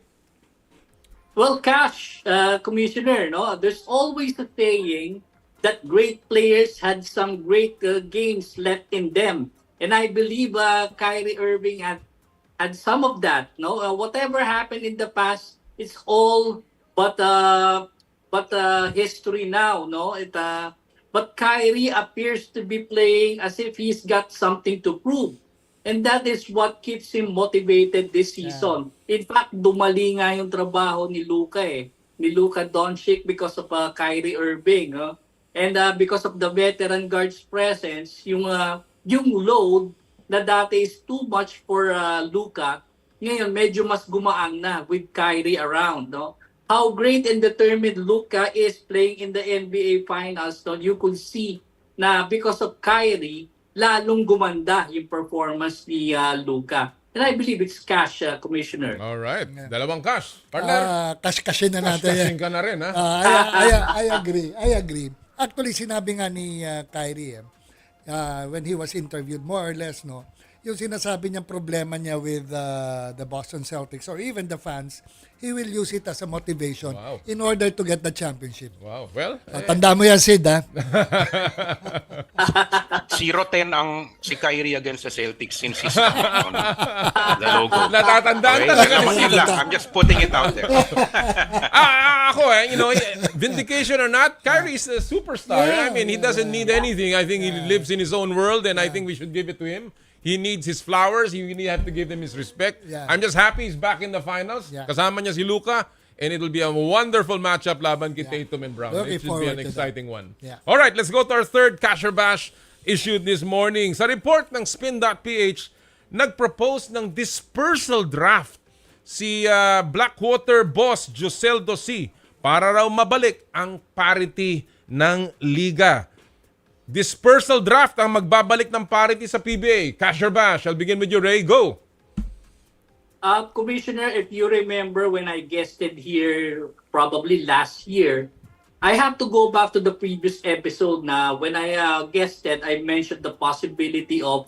Well, Cash, Commissioner, there's always a saying that great players had some great games left in them. And I believe Kyrie Irving had some of that. Whatever happened in the past, it's all but history now. But Kyrie appears to be playing as if he's got something to prove. And that is what keeps him motivated this season. In fact, dumali nga yung trabaho ni Luka ni Luka Doncic because of Kyrie Irving. And because of the veteran guard's presence, yung load na dati is too much for Luka, ngayon medyo mas gumaang na with Kyrie around. How great and determined Luka is playing in the NBA Finals, you could see na because of Kyrie, lalong gumanda yung performance ni Luka. And I believe it's cash, Commissioner. Alright. Dalawang cash. Partner. Cash-cashin na natin. Cash-cashin ka na rin, ha? I agree. Actually, sinabi nga ni Kyrie, when he was interviewed, more or less, yung sinasabi niyang problema niya with the Boston Celtics or even the fans, he will use it as a motivation in order to get the championship. Wow. Well, tanda mo yan, Sid, ha? 0-10 ang si Kyrie against the Celtics since he's the logo. Natatandaan talaga ni Sid. I'm just putting it out there. Ako, vindication or not, Kyrie is a superstar. I mean, he doesn't need anything. I think he lives in his own world and I think we should give it to him. He needs his flowers. You have to give him his respect. I'm just happy he's back in the finals. Kasama niya si Luka. And it will be a wonderful matchup laban kay Tatum and Brown. It should be an exciting one. All right, let's go to our third Cash or Bash issued this morning. Sa report ng Spin.ph, nag-propose ng dispersal draft si Blackwater boss Joseldo C. para raw mabalik ang parity ng liga. dispersal draft ang magbabalik ng parity sa PBA. Cash or bash? I'll begin with you, Ray. Go! Commissioner, if you remember when I guested here probably last year, I have to go back to the previous episode na when I guested, I mentioned the possibility of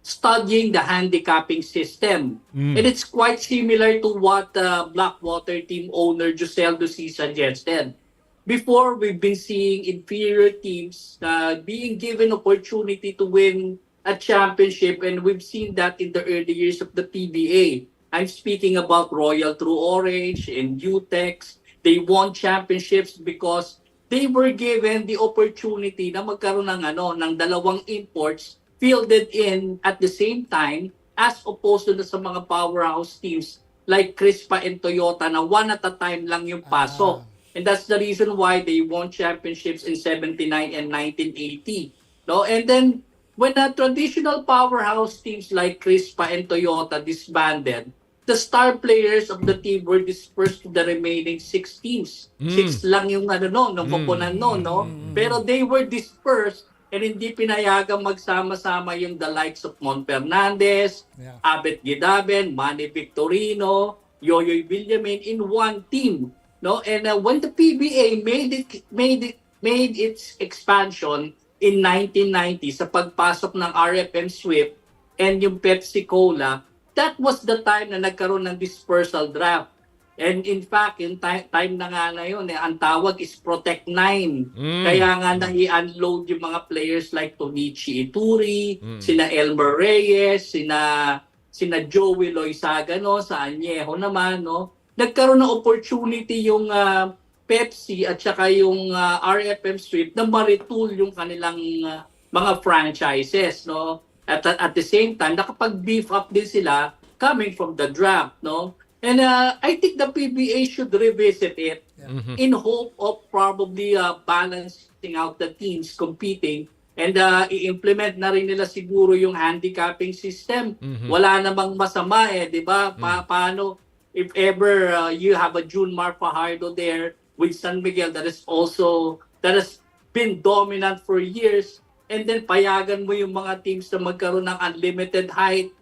studying the handicapping system. And it's quite similar to what Blackwater team owner Giselle Ducy suggested. Before, we've been seeing inferior teams being given opportunity to win a championship, and we've seen that in the early years of the PBA. I'm speaking about Royal True Orange and UTEX. They won championships because they were given the opportunity na magkaroon ng dalawang imports fielded in at the same time as opposed to sa mga powerhouse teams like Crispa and Toyota na one at a time lang yung pasok. And that's the reason why they won championships in 79 and 1980. No? And then when traditional powerhouse teams like Crispa and Toyota disbanded, the star players of the team were dispersed to the remaining 6 teams. 6 lang yung nung koponan no? Pero they were dispersed and hindi pinayagang magsama-sama yung the likes of Mon Fernandez, Abet Gidaben, Manny Victorino, Yoyoy Villamin in one team. No? And when the PBA made its expansion in 1990 sa pagpasok ng RFM Swift and yung Pepsi Cola, that was the time na nagkaroon ng dispersal draft. And in fact, yung time na nga na yun, ang tawag is Protect 9. Kaya nga nai-unload yung mga players like Tonichi Ituri, sina Elmer Reyes, sina Joey Loizaga, no? Sa Añejo naman. No? Nagkaroon ng opportunity yung Pepsi at saka yung RFM Swift na ma-retool yung kanilang mga franchises. No? At the same time, nakapag-beef up din sila coming from the draft, no? And I think the PBA should revisit it in hope of probably balancing out the teams competing and i-implement na rin nila siguro yung handicapping system. Wala namang masama di ba? Paano if ever you have a Junmar Fajardo there with San Miguel that has been dominant for years, and then payagan mo yung mga teams na magkaroon ng unlimited height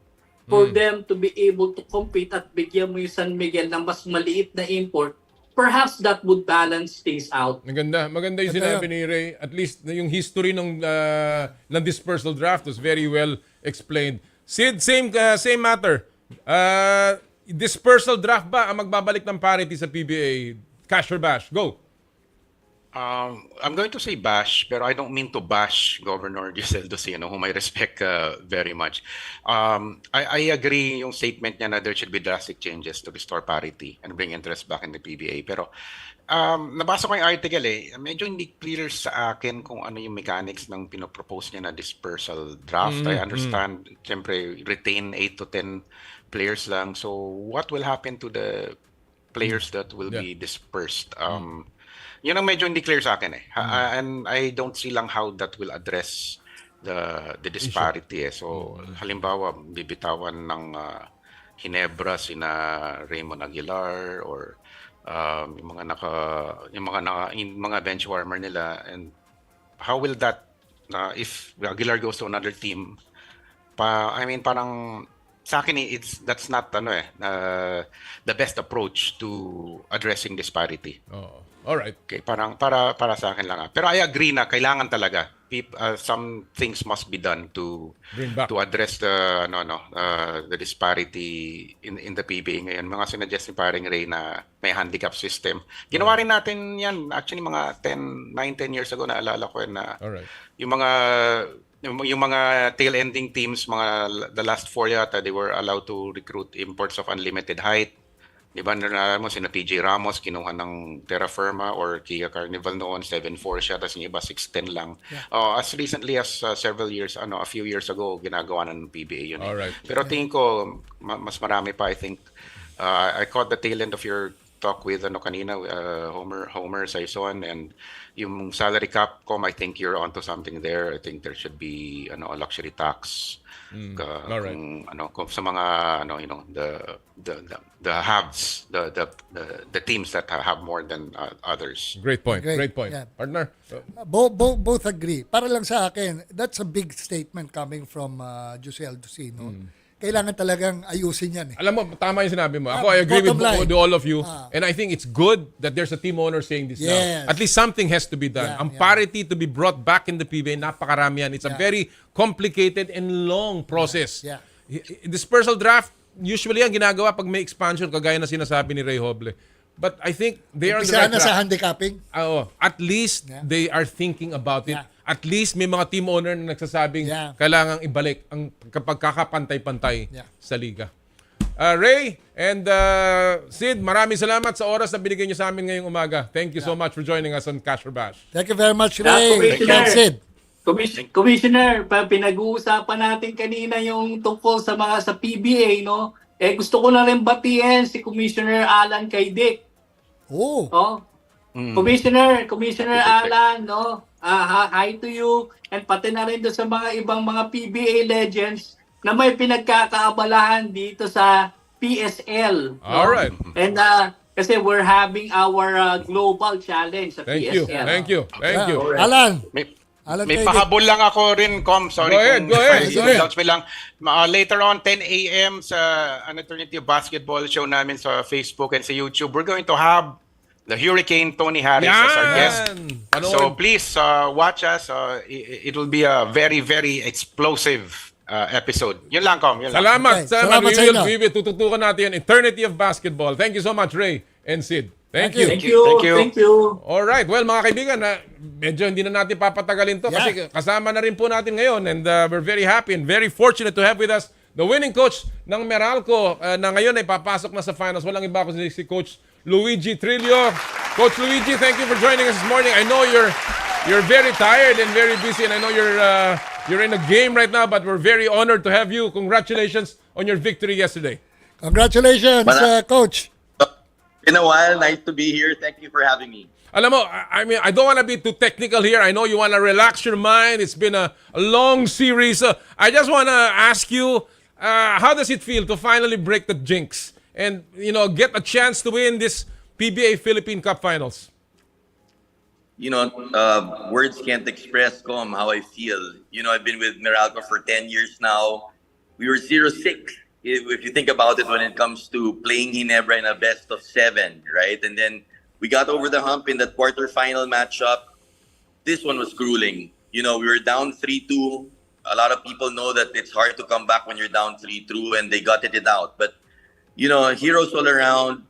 for them to be able to compete at bigyan mo yung San Miguel ng mas maliit na import, perhaps that would balance things out. Maganda yung sinabi ni Ray. At least yung history ng dispersal draft was very well explained. Sid, same matter. Dispersal draft ba ang magbabalik ng parity sa PBA? Cash or bash? Go! I'm going to say bash, pero I don't mean to bash Governor Giselle Ducy, whom I respect very much. I agree yung statement niya na there should be drastic changes to restore parity and bring interest back in the PBA. Pero nabasa ko yung article medyo hindi clear sa akin kung ano yung mechanics ng pinopropose niya na dispersal draft. I understand, siyempre, retain 8 to 10 players lang. So what will happen to the players that will be dispersed? Yun ang medyo hindi clear sa akin and I don't see lang how that will address the disparity So halimbawa bibitawan ng Ginebra sina Raymond Aguilar or yung mga bench warmer nila, and how will that if Aguilar goes to another team parang sa akin that's not the best approach to addressing disparity. All right. Okay, parang para sa akin lang. Pero I agree na kailangan talaga some things must be done to address the disparity in the PBA ngayon. Mga sinuggest ni paring Ray na may handicap system. Ginawa rin natin yan actually mga 9-10 years ago, naalala ko na yung mga tail ending teams, the last 4 yata, they were allowed to recruit imports of unlimited height. Di ba, nalala mo, sina PJ Ramos, kinuha ng Terra Firma or Kia Carnival noon, 7'4 siya, tapos yung iba 6'10 lang. As recently as several years, a few years ago, ginagawa na ng PBA yun. Alright. Pero tingin ko, mas marami pa, I think. I caught the tail end of your talk with kanina, Homer Saison, and yung salary cap, I think you're onto something there. I think there should be a luxury tax. All right. Kung sa mga the haves, the teams that have more than others. Great point. Great. Great point. Yeah. Partner. Both agree. Para lang sa akin, that's a big statement coming from Jose Aldosino. Kailangan talagang ayusin yan. Alam mo, tama yung sinabi mo. Ako, I agree with all of you. Ah. And I think it's good that there's a team owner saying this Yes. now. At least something has to be done. Ang parity to be brought back in the PBA, napakarami yan. It's a very complicated and long process. Yeah. Dispersal draft, usually ang ginagawa pag may expansion, kagaya na sinasabi ni Ray Hoble. But I think they are on the right Umpisa na track. sa handicapping. At least they are thinking about it. Yeah. At least may mga team owner na nagsasabing kailangang ibalik ang kapag kakapantay-pantay sa liga. Ray and Sid, maraming salamat sa oras na binigay niyo sa amin ngayong umaga. Thank you so much for joining us on Cash or Bash. Thank you very much, Ray. Commissioner. Sid. Commissioner, pinag-uusapan natin kanina yung tungkol sa PBA, no? Gusto ko na rin batiin si Commissioner Alan kay Dick. Oh. Commissioner Alan, no? Hi to you, and pati na rin doon sa mga ibang mga PBA legends na may pinagkakaabalahan dito sa PSL. No? All right. And kasi we're having our global challenge sa PSL. Thank you. Alan. May pahabol lang ako rin, Sorry. Go ahead. Me lang. Later on, 10 a.m. sa Alternative Basketball show namin sa Facebook and sa YouTube, we're going to have the Hurricane Tony Harris as our guest. So please watch us. It will be a very, very explosive episode. Yun lang, Com. Salamat. Salamat sa inyo. Tututukan natin yan. Eternity of Basketball. Thank you so much, Ray and Sid. Thank you. Thank you. All right. Well, mga kaibigan, medyo hindi na natin papatagalin to kasi kasama na rin po natin ngayon, and we're very happy and very fortunate to have with us the winning coach ng Meralco na ngayon ay papasok na sa finals. Walang iba kundi si Coach Luigi Trillo. Coach Luigi, thank you for joining us this morning. I know you're very tired and very busy, and I know you're in a game right now, but we're very honored to have you. Congratulations on your victory yesterday. Congratulations, Coach. Been a while. Nice to be here. Thank you for having me. Alam mo, I mean, I don't want to be too technical here. I know you want to relax your mind. It's been a long series. I just want to ask you, how does it feel to finally break the jinx and, get a chance to win this PBA Philippine Cup Finals? Words can't express, how I feel. I've been with Meralco for 10 years now. We were 0-6. If you think about it, when it comes to playing Ginebra in a best of 7, right? And then we got over the hump in that quarterfinal matchup. This one was grueling. We were down 3-2. A lot of people know that it's hard to come back when you're down 3-2, and they gutted it out. But, heroes all around,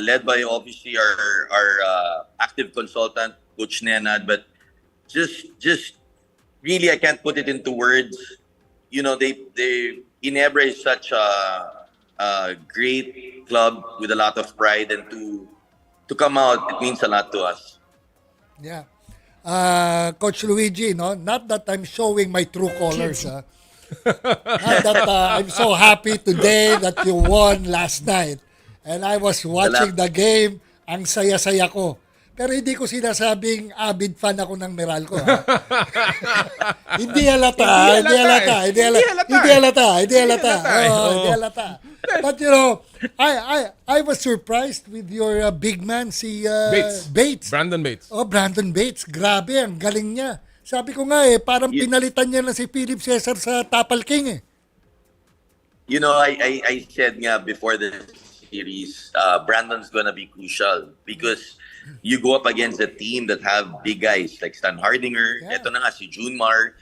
led by obviously our active consultant, Coach Nenad. But just really, I can't put it into words. Ginebra is such a great club with a lot of pride, and to come out, it means a lot to us. Yeah. Coach Luigi, not that I'm showing my true colors. Not that I'm so happy today that you won last night. And I was watching the game. Ang saya-saya ko. Pero hindi ko sinasabing avid fan ako ng Meralco. Hindi halata. But I was surprised with your big man, si Bates. Brandon Bates. Oh, Brandon Bates. Grabe, ang galing niya. Sabi ko nga parang pinalitan niya na si Philip Cesar sa Tapal King . I said nga before the series, Brandon's gonna be crucial because you go up against a team that have big guys like Stan Hardinger, eto na nga si Junmar.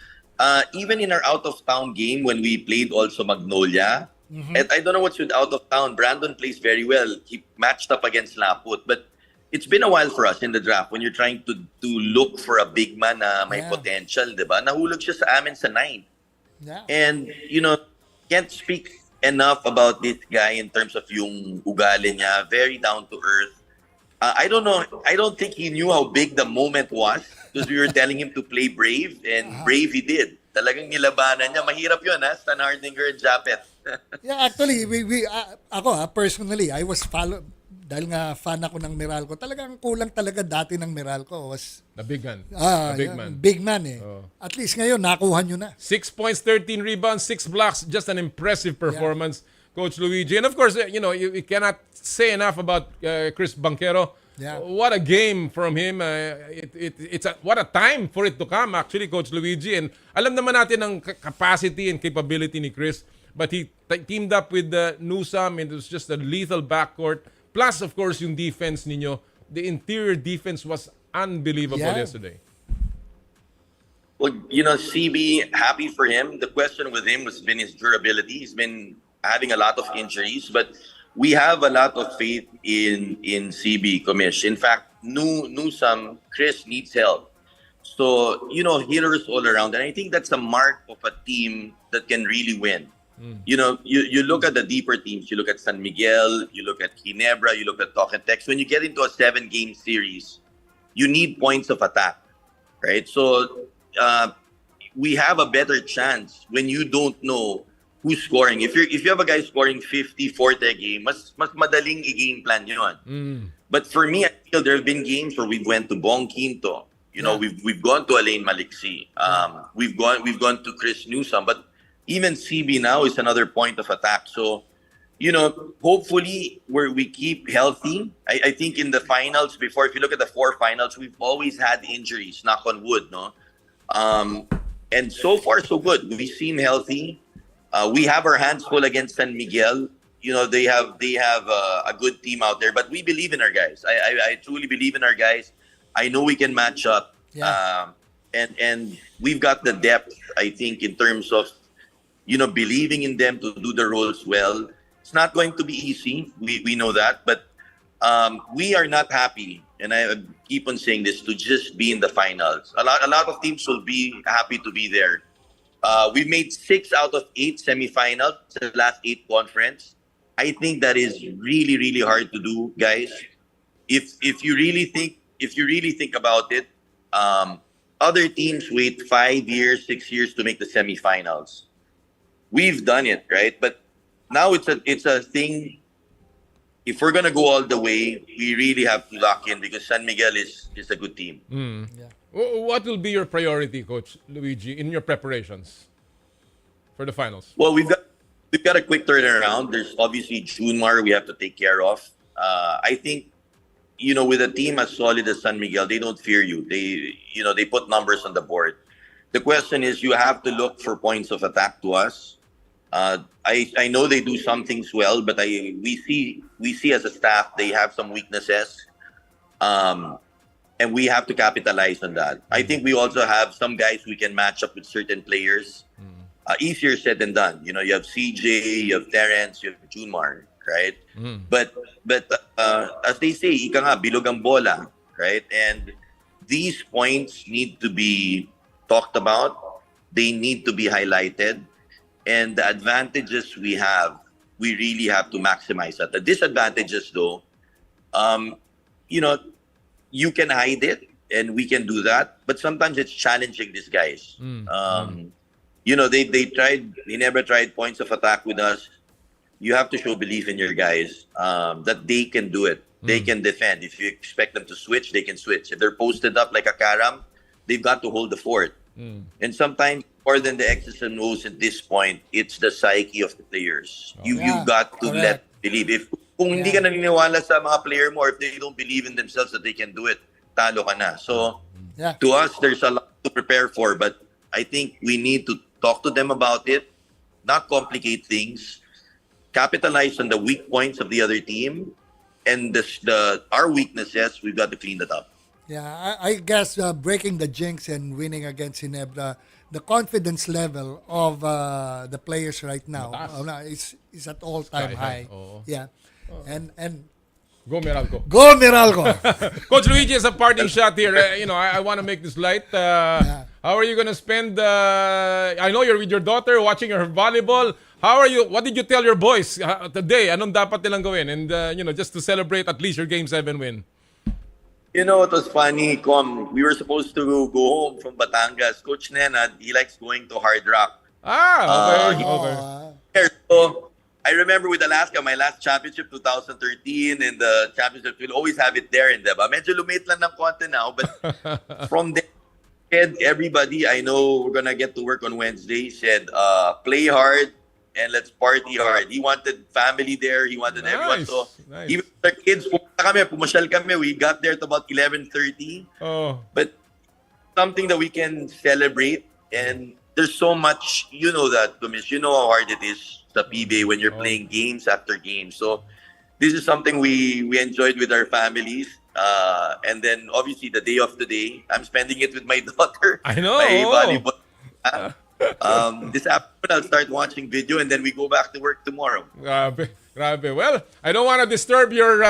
Even in our out-of-town game when we played also Magnolia, and I don't know what's with out-of-town, Brandon plays very well. He matched up against Laput. But it's been a while for us in the draft when you're trying to look for a big man na may potential, di ba? Nahulog siya sa amin sa 9. Yeah. And, can't speak enough about this guy in terms of yung ugali niya. Very down to earth. I don't know. I don't think he knew how big the moment was because we were telling him to play brave, and brave he did. Talagang nilabanan niya. Mahirap yun, Stan Hardinger and Japet. Yeah, actually, ako personally, I was dahil nga fan ako ng Meralco, talagang kulang talaga dati ng Meralco was The big man. the big man. Big man eh. At least ngayon nakuha nyo na. 6 points, 13 rebounds, 6 blocks. Just an impressive performance, Coach Luigi. And of course, you cannot say enough about Chris Banquero. Yeah. What a game from him. What a time for it to come, actually, Coach Luigi. And alam naman natin ang capacity and capability ni Chris. But he teamed up with Newsome, and it was just a lethal backcourt. Plus, of course, yung defense ninyo. The interior defense was unbelievable yesterday. Well, CB, happy for him. The question with him has been his durability. He's been having a lot of injuries, but we have a lot of faith in CB, Commish. In fact, Newsome, Chris needs help. So, hitters all around. And I think that's a mark of a team that can really win. You look at the deeper teams. You look at San Miguel, you look at Ginebra, you look at Tokentex. When you get into a 7-game series, you need points of attack, right? So we have a better chance when you don't know who's scoring. If you have a guy scoring 50, 40 a game, mas madaling i-game plan yun. But for me, I feel there have been games where we've went to Bong Quinto. We've gone to Alain Maliksi. We've gone to Chris Newsome, but even CB now is another point of attack. So, hopefully we keep healthy. I think in the finals before, if you look at the 4 finals, we've always had injuries, knock on wood, no? And so far, so good. We seem healthy. We have our hands full against San Miguel. They have a good team out there, but we believe in our guys. I truly believe in our guys. I know we can match up. Yeah. And we've got the depth, I think, in terms of believing in them to do the roles well. It's not going to be easy. We know that, but we are not happy, and I keep on saying this, to just be in the finals. A lot of teams will be happy to be there. We've made 6 out of 8 semifinals in the last 8 conference. I think that is really, really hard to do, guys. If you really think about it, other teams wait 5 years, 6 years to make the semifinals. We've done it, right? But now it's a thing. If we're gonna go all the way, we really have to lock in, because San Miguel is a good team. What will be your priority, Coach Luigi, in your preparations for the finals? Well, we've got a quick turnaround. There's obviously Junmar we have to take care of. I think, with a team as solid as San Miguel, they don't fear you. They put numbers on the board. The question is, you have to look for points of attack to us. I know they do some things well, but we see as a staff they have some weaknesses, and we have to capitalize on that. I think we also have some guys we can match up with certain players. Easier said than done. You have CJ, you have Terrence, you have Junmar, right? But as they say, ika nga, bilog ang bola, right? And these points need to be talked about. They need to be highlighted. And the advantages we have, we really have to maximize that. The disadvantages, though, you can hide it, and we can do that. But sometimes it's challenging these guys. They never tried points of attack with us. You have to show belief in your guys, that they can do it. They can defend. If you expect them to switch, they can switch. If they're posted up like a carom, they've got to hold the fort. And sometimes, more than the X's and O's at this point, it's the psyche of the players. You've got to let believe. Kung hindi ka naniniwala sa mga player mo, or if they don't believe in themselves that they can do it, talo ka na. So, to us, there's a lot to prepare for, but I think we need to talk to them about it, not complicate things, capitalize on the weak points of the other team, and our weaknesses, we've got to clean that up. Yeah, I guess breaking the jinx and winning against Ginebra, the confidence level of the players right now is at all-time high. Yeah. And Go Meralco. Go Meralco. Coach Luigi, as a parting shot here, I want to make this light. How are you going to spend, I know you're with your daughter watching her volleyball. How are you? What did you tell your boys today? Anong dapat nilang gawin? And, just to celebrate at least your Game 7 win. It was funny, we were supposed to go home from Batangas. Coach Nenad, he likes going to Hard Rock. Okay. So, I remember with Alaska, my last championship, 2013, and the championship, we'll always have it there in Deba. Medyo lumit lang ng konti now, but from there, everybody, I know we're gonna get to work on Wednesday, said, play hard and let's party hard. He wanted family there. He wanted everyone. So even the kids, pumasyal kami. We got there at about 11:30. Oh. But something that we can celebrate, and there's so much, you know that, Tumis, you know how hard it is sa PBA when you're playing games after games. So this is something we enjoyed with our families. And then obviously the day of today, I'm spending it with my daughter. I know. My volleyball. This afternoon I'll start watching video, and then we go back to work tomorrow. Grabe. Well, I don't want to disturb your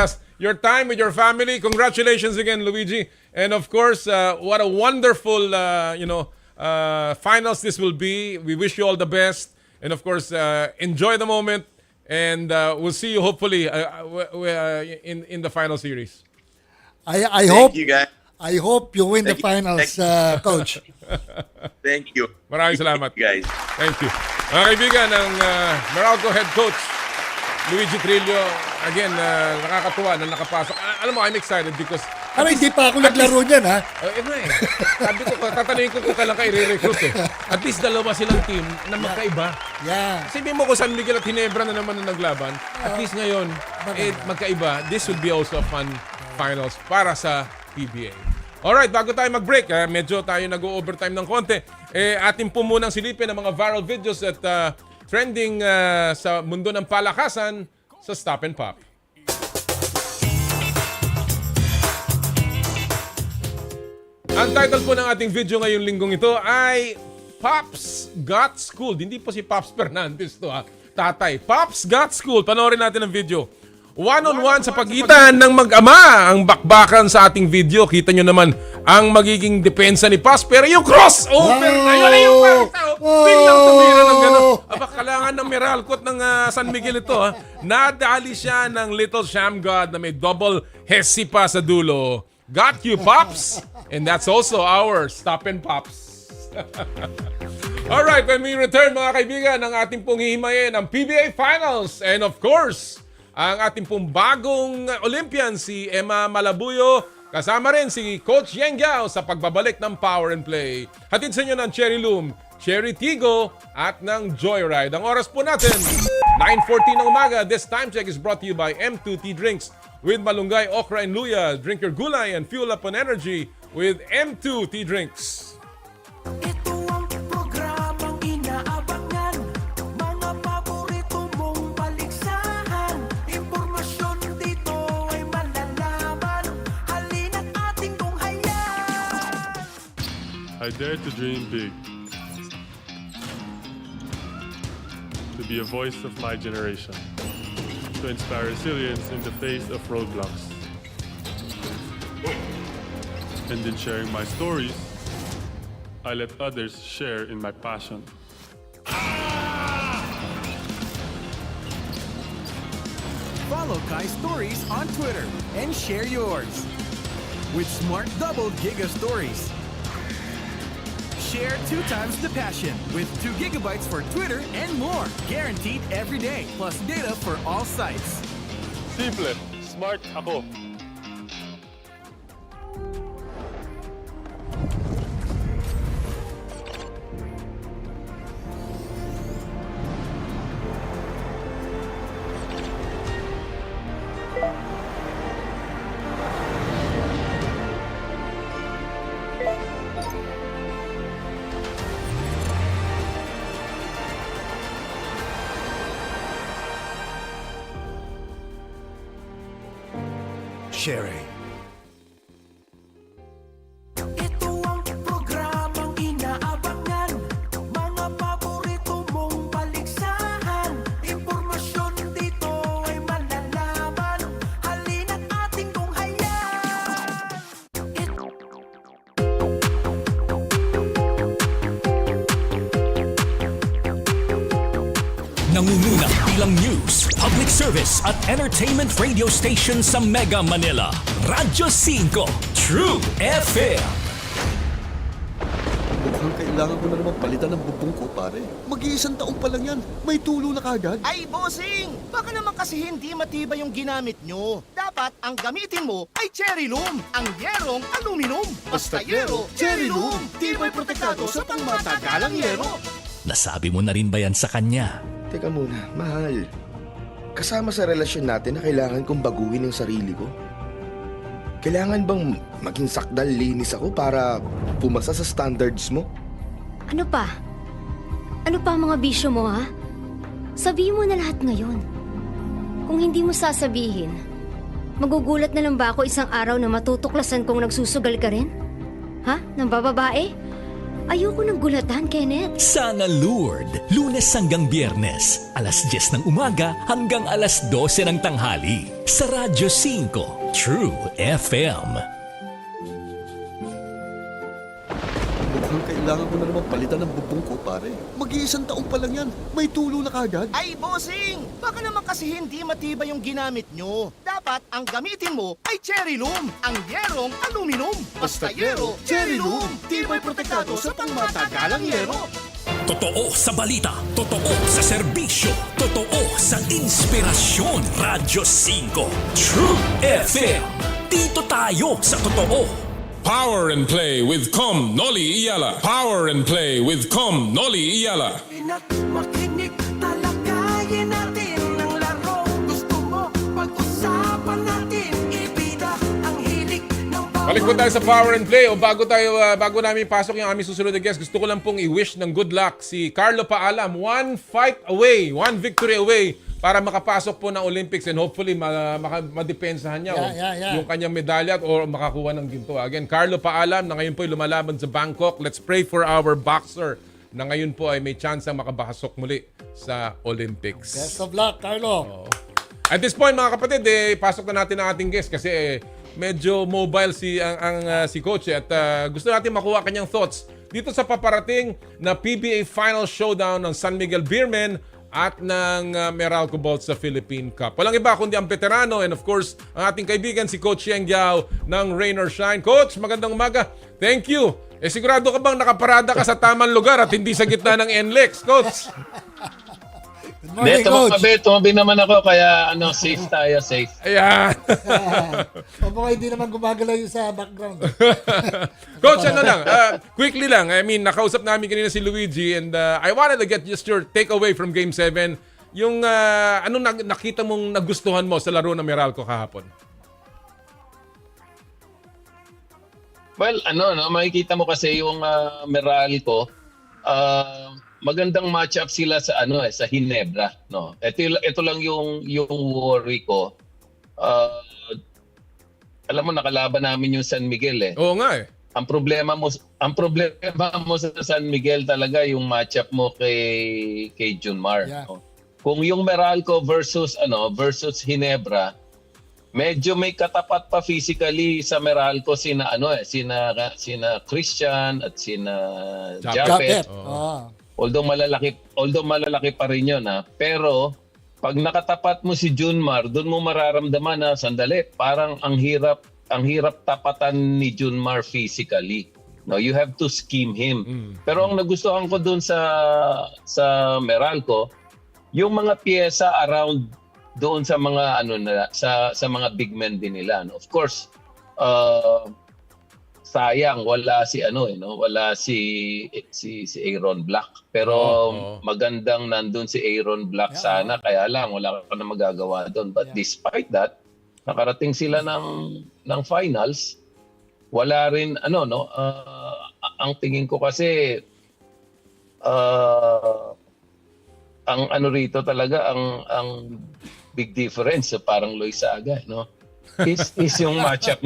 time with your family. Congratulations again, Luigi. And of course, what a wonderful finals this will be. We wish you all the best. And of course, enjoy the moment. And we'll see you hopefully in the final series. I Thank hope you, guys. I hope you win the finals, Coach. Thank you. Maraming salamat. Thank you, guys. Thank you. Mga kaibigan, ng Meralco head coach, Luigi Trillo, again, nakakatuwa na nakapasok. Alam mo, I'm excited because... Pero hindi pa ako naglaro niyan, ha? Sabi ko, tatanungin ko kung kailan ka i-recruit eh. At least dalawa silang team na magkaiba. Yeah. Sabihin mo ko San Miguel at Ginebra na naman ang naglaban. At least ngayon, magkaiba. This will be also a fun finals para sa PBA. Alright, bago tayo mag-break, medyo tayo nag-overtime ng konti. Atin po munang silipin ang mga viral videos at trending sa mundo ng palakasan sa Stop and Pop. Ang title po ng ating video ngayong linggong ito ay Pops Got Schooled. Hindi po si Pops Fernandez to, ha. Tatay. Pops Got Schooled. Panoorin natin ang video. One-on-one sa pagitan ng mag-ama ang bakbakan sa ating video. Kita nyo naman ang magiging depensa ni Pops. Pero yung crossover, ayun na yung parang biglang tumira ng gano'n. Kailangan ng Meralco ng San Miguel ito. Ha. Nadali siya ng Little Sham God na may double hesi pa sa dulo. Got you, Pops! And that's also our Stop and Pops. Alright, when we return mga kaibigan, ang ating pong hihimayin ang PBA Finals. And of course, ang ating pong bagong Olympian, si Emma Malabuyo. Kasama rin si Coach Yeng Giao sa pagbabalik ng Power and Play. Hatid sa inyo ng Cherry Loom, Cherry Tigo at ng Joyride. Ang oras po natin, 9:14 ng umaga. This time check is brought to you by M2T Drinks with malunggay, okra, and luya. Drink your gulay and fuel up on energy with M2T Drinks. Ito ang programang inaabangan, mga paborito mong paligsahan. Impormasyon dito ay malalaman, halina't ating tunghayan. I dare to dream big. To be a voice of my generation. To inspire resilience in the face of roadblocks. And in sharing my stories, I let others share in my passion. Follow Kai Stories on Twitter and share yours. With Smart Double Giga Stories. Share 2 times the passion with 2 gigabytes for Twitter and more. Guaranteed every day. Plus data for all sites. Simple, smart ako. Sherry. Ito ang programang inaabangan, mga paborito mong paligsahan. Impormasyon dito ay malalaman, halina't ating tunghayan. Nangunguna bilang news, public service at entertainment radio station sa Mega Manila. Radyo 5, True FM. Mukhang kailangan ko na naman palitan ng bubong ko, pare. Mag-iisang taon pa lang yan. May tulo na kagad. Ay, bossing! Baka naman kasi hindi matibay yung ginamit nyo. Dapat ang gamitin mo ay cherry loom, ang yerong aluminum. Basta yero, cherry loom. Tibay protektado sa pangmatagalang yero. Nasabi mo na rin ba yan sa kanya? Teka muna, mahal. Kasama sa relasyon natin na kailangan kong baguhin ang sarili ko? Kailangan bang maging sakdal linis ako para pumasa sa standards mo? Ano pa? Ano pa ang mga bisyo mo, ha? Sabihin mo na lahat ngayon. Kung hindi mo sasabihin, magugulat na lang ba ako isang araw na matutuklasan kong nagsusugal ka rin? Ha? Nang bababae? Ayoko ng gulatan, Kenneth. Sana Lord, Lunes hanggang Biyernes, alas 10 ng umaga hanggang alas 12 ng tanghali. Sa Radyo 5, True FM. Mukhang kailangan ko na naman palitan ng bubong ko, pare. Mag-iisang taon pa lang yan. May tulo na kagad. Ay, bossing! Baka naman kasi hindi matibay yung ginamit nyo. Dapat ang gamitin mo ay cherry loom, ang yerong aluminum. Basta yero, cherry loom. Tibay protektado sa pangmatagalang yero. Totoo sa balita, totoo sa serbisyo, totoo sa inspirasyon. Radyo 5, True FM. Dito tayo sa totoo. Power and play with Noli Eala. Power and play with Noli Eala. Ina't makinig, talakayin natin ang laro. Gusto mo, pag-usapan natin, ibida ang hilig ng bawat. Balik po tayo sa Power and Play. O bago namin pasok yung aming susunod na guest, gusto ko lang pong i-wish ng good luck si Carlo Paalam. One fight away, one victory away para makapasok po ng Olympics and hopefully madepensahan niya yung kanyang medalya o makakuha ng ginto. Again, Carlo Paalam na ngayon po ay lumalaban sa Bangkok. Let's pray for our boxer na ngayon po ay may chance ang makapasok muli sa Olympics. Best of luck, Carlo. At this point, mga kapatid, pasok na natin ang ating guest kasi medyo mobile si coach at gusto natin makuha kanyang thoughts dito sa paparating na PBA Final Showdown ng San Miguel Beermen at ng Meralco Bolt sa Philippine Cup. Walang iba kundi ang veterano and of course, ang ating kaibigan si Coach Yang Giao ng Rain or Shine. Coach, magandang umaga. Thank you. Sigurado ka bang nakaparada ka sa tamang lugar at hindi sa gitna ng NLEX, Coach? Good morning, Coach. Tumabi naman ako kaya safe tayo, safe. Ayan. Mukhang hindi naman gumagalaw yung sa background. Coach, quickly lang. I mean, nakausap namin kanina si Luigi and I wanted to get just your takeaway from Game 7. Yung anong nakita mong nagustuhan mo sa laro ng Meralco kahapon? Well, makikita mo kasi yung Meralco, magandang match-up sila sa sa Ginebra, no. Ito lang yung worry ko. Alam mo nakalaban namin yung San Miguel eh. Oo nga eh. Ang problema mo sa San Miguel talaga yung match-up mo kay Junmar. Yeah. No? Kung yung Meralco versus Ginebra, medyo may katapat pa physically sa Meralco sina Christian at sina Japet. Although malalaki pa rin 'yon pero pag nakatapat mo si Junmar, doon mo mararamdaman na sandali, parang ang hirap tapatan ni Junmar physically. No, you have to scheme him. Pero ang nagustuhan ko doon sa Meralco, yung mga piyesa around doon sa mga sa mga big men din nila. No? Of course, sayang wala si Aaron Black. Pero magandang nandun si Aaron Black sana, kaya lang wala ka na magagawa doon. But despite that, nakarating sila ng finals. Wala rin ang tingin ko kasi ang rito talaga ang big difference parang Loizaga, no? Is yung matchup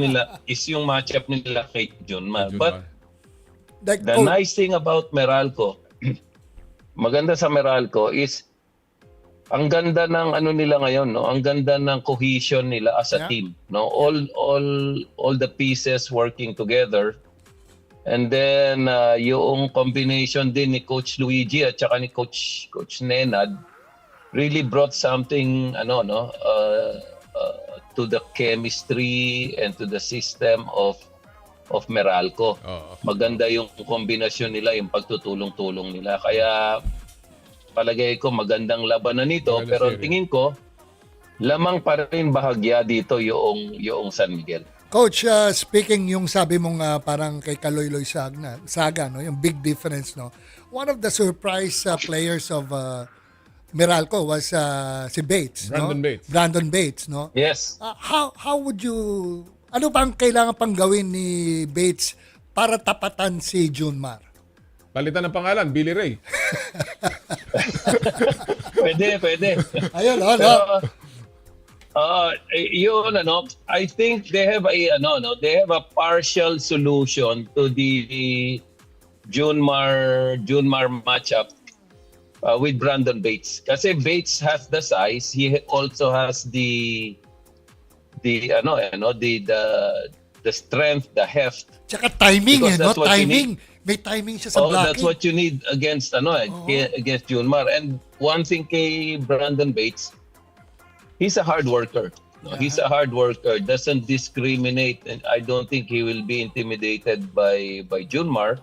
nila kay Junmar. But the nice thing about Meralco, maganda sa Meralco is ang ganda ng nila ngayon, no? Ang ganda ng cohesion nila as a team, no? All the pieces working together. And then yung combination din ni Coach Luigi at saka ni Coach Nenad really brought something to the chemistry and to the system of of Meralco. Maganda yung kombinasyon nila, yung pagtutulong-tulong nila. Kaya palagay ko magandang labanan nito, pero tingin ko lamang pa rin bahagya dito yung San Miguel. Coach, speaking yung sabi mong parang kay Kaloy-Loy Saga, no, yung big difference, no. One of the surprise players of Meralco was si Bates, Brandon no? Bates. Brandon Bates, no? Yes. How would you, ano bang kailangan pang gawin ni Bates para tapatan si Junmar? Palitan ng pangalan, Billy Ray. Pwede. Ayun, yun, I think they have a partial solution to the Junmar matchup with Brandon Bates. Kasi Bates has the size, he also has the strength, the heft. Tsaka timing, Because that's what you timing. need. May timing siya sa blocking. That's what you need against against Junmar. And one thing kay Brandon Bates, he's a hard worker. No? He's a hard worker, doesn't discriminate, and I don't think he will be intimidated by Junmar.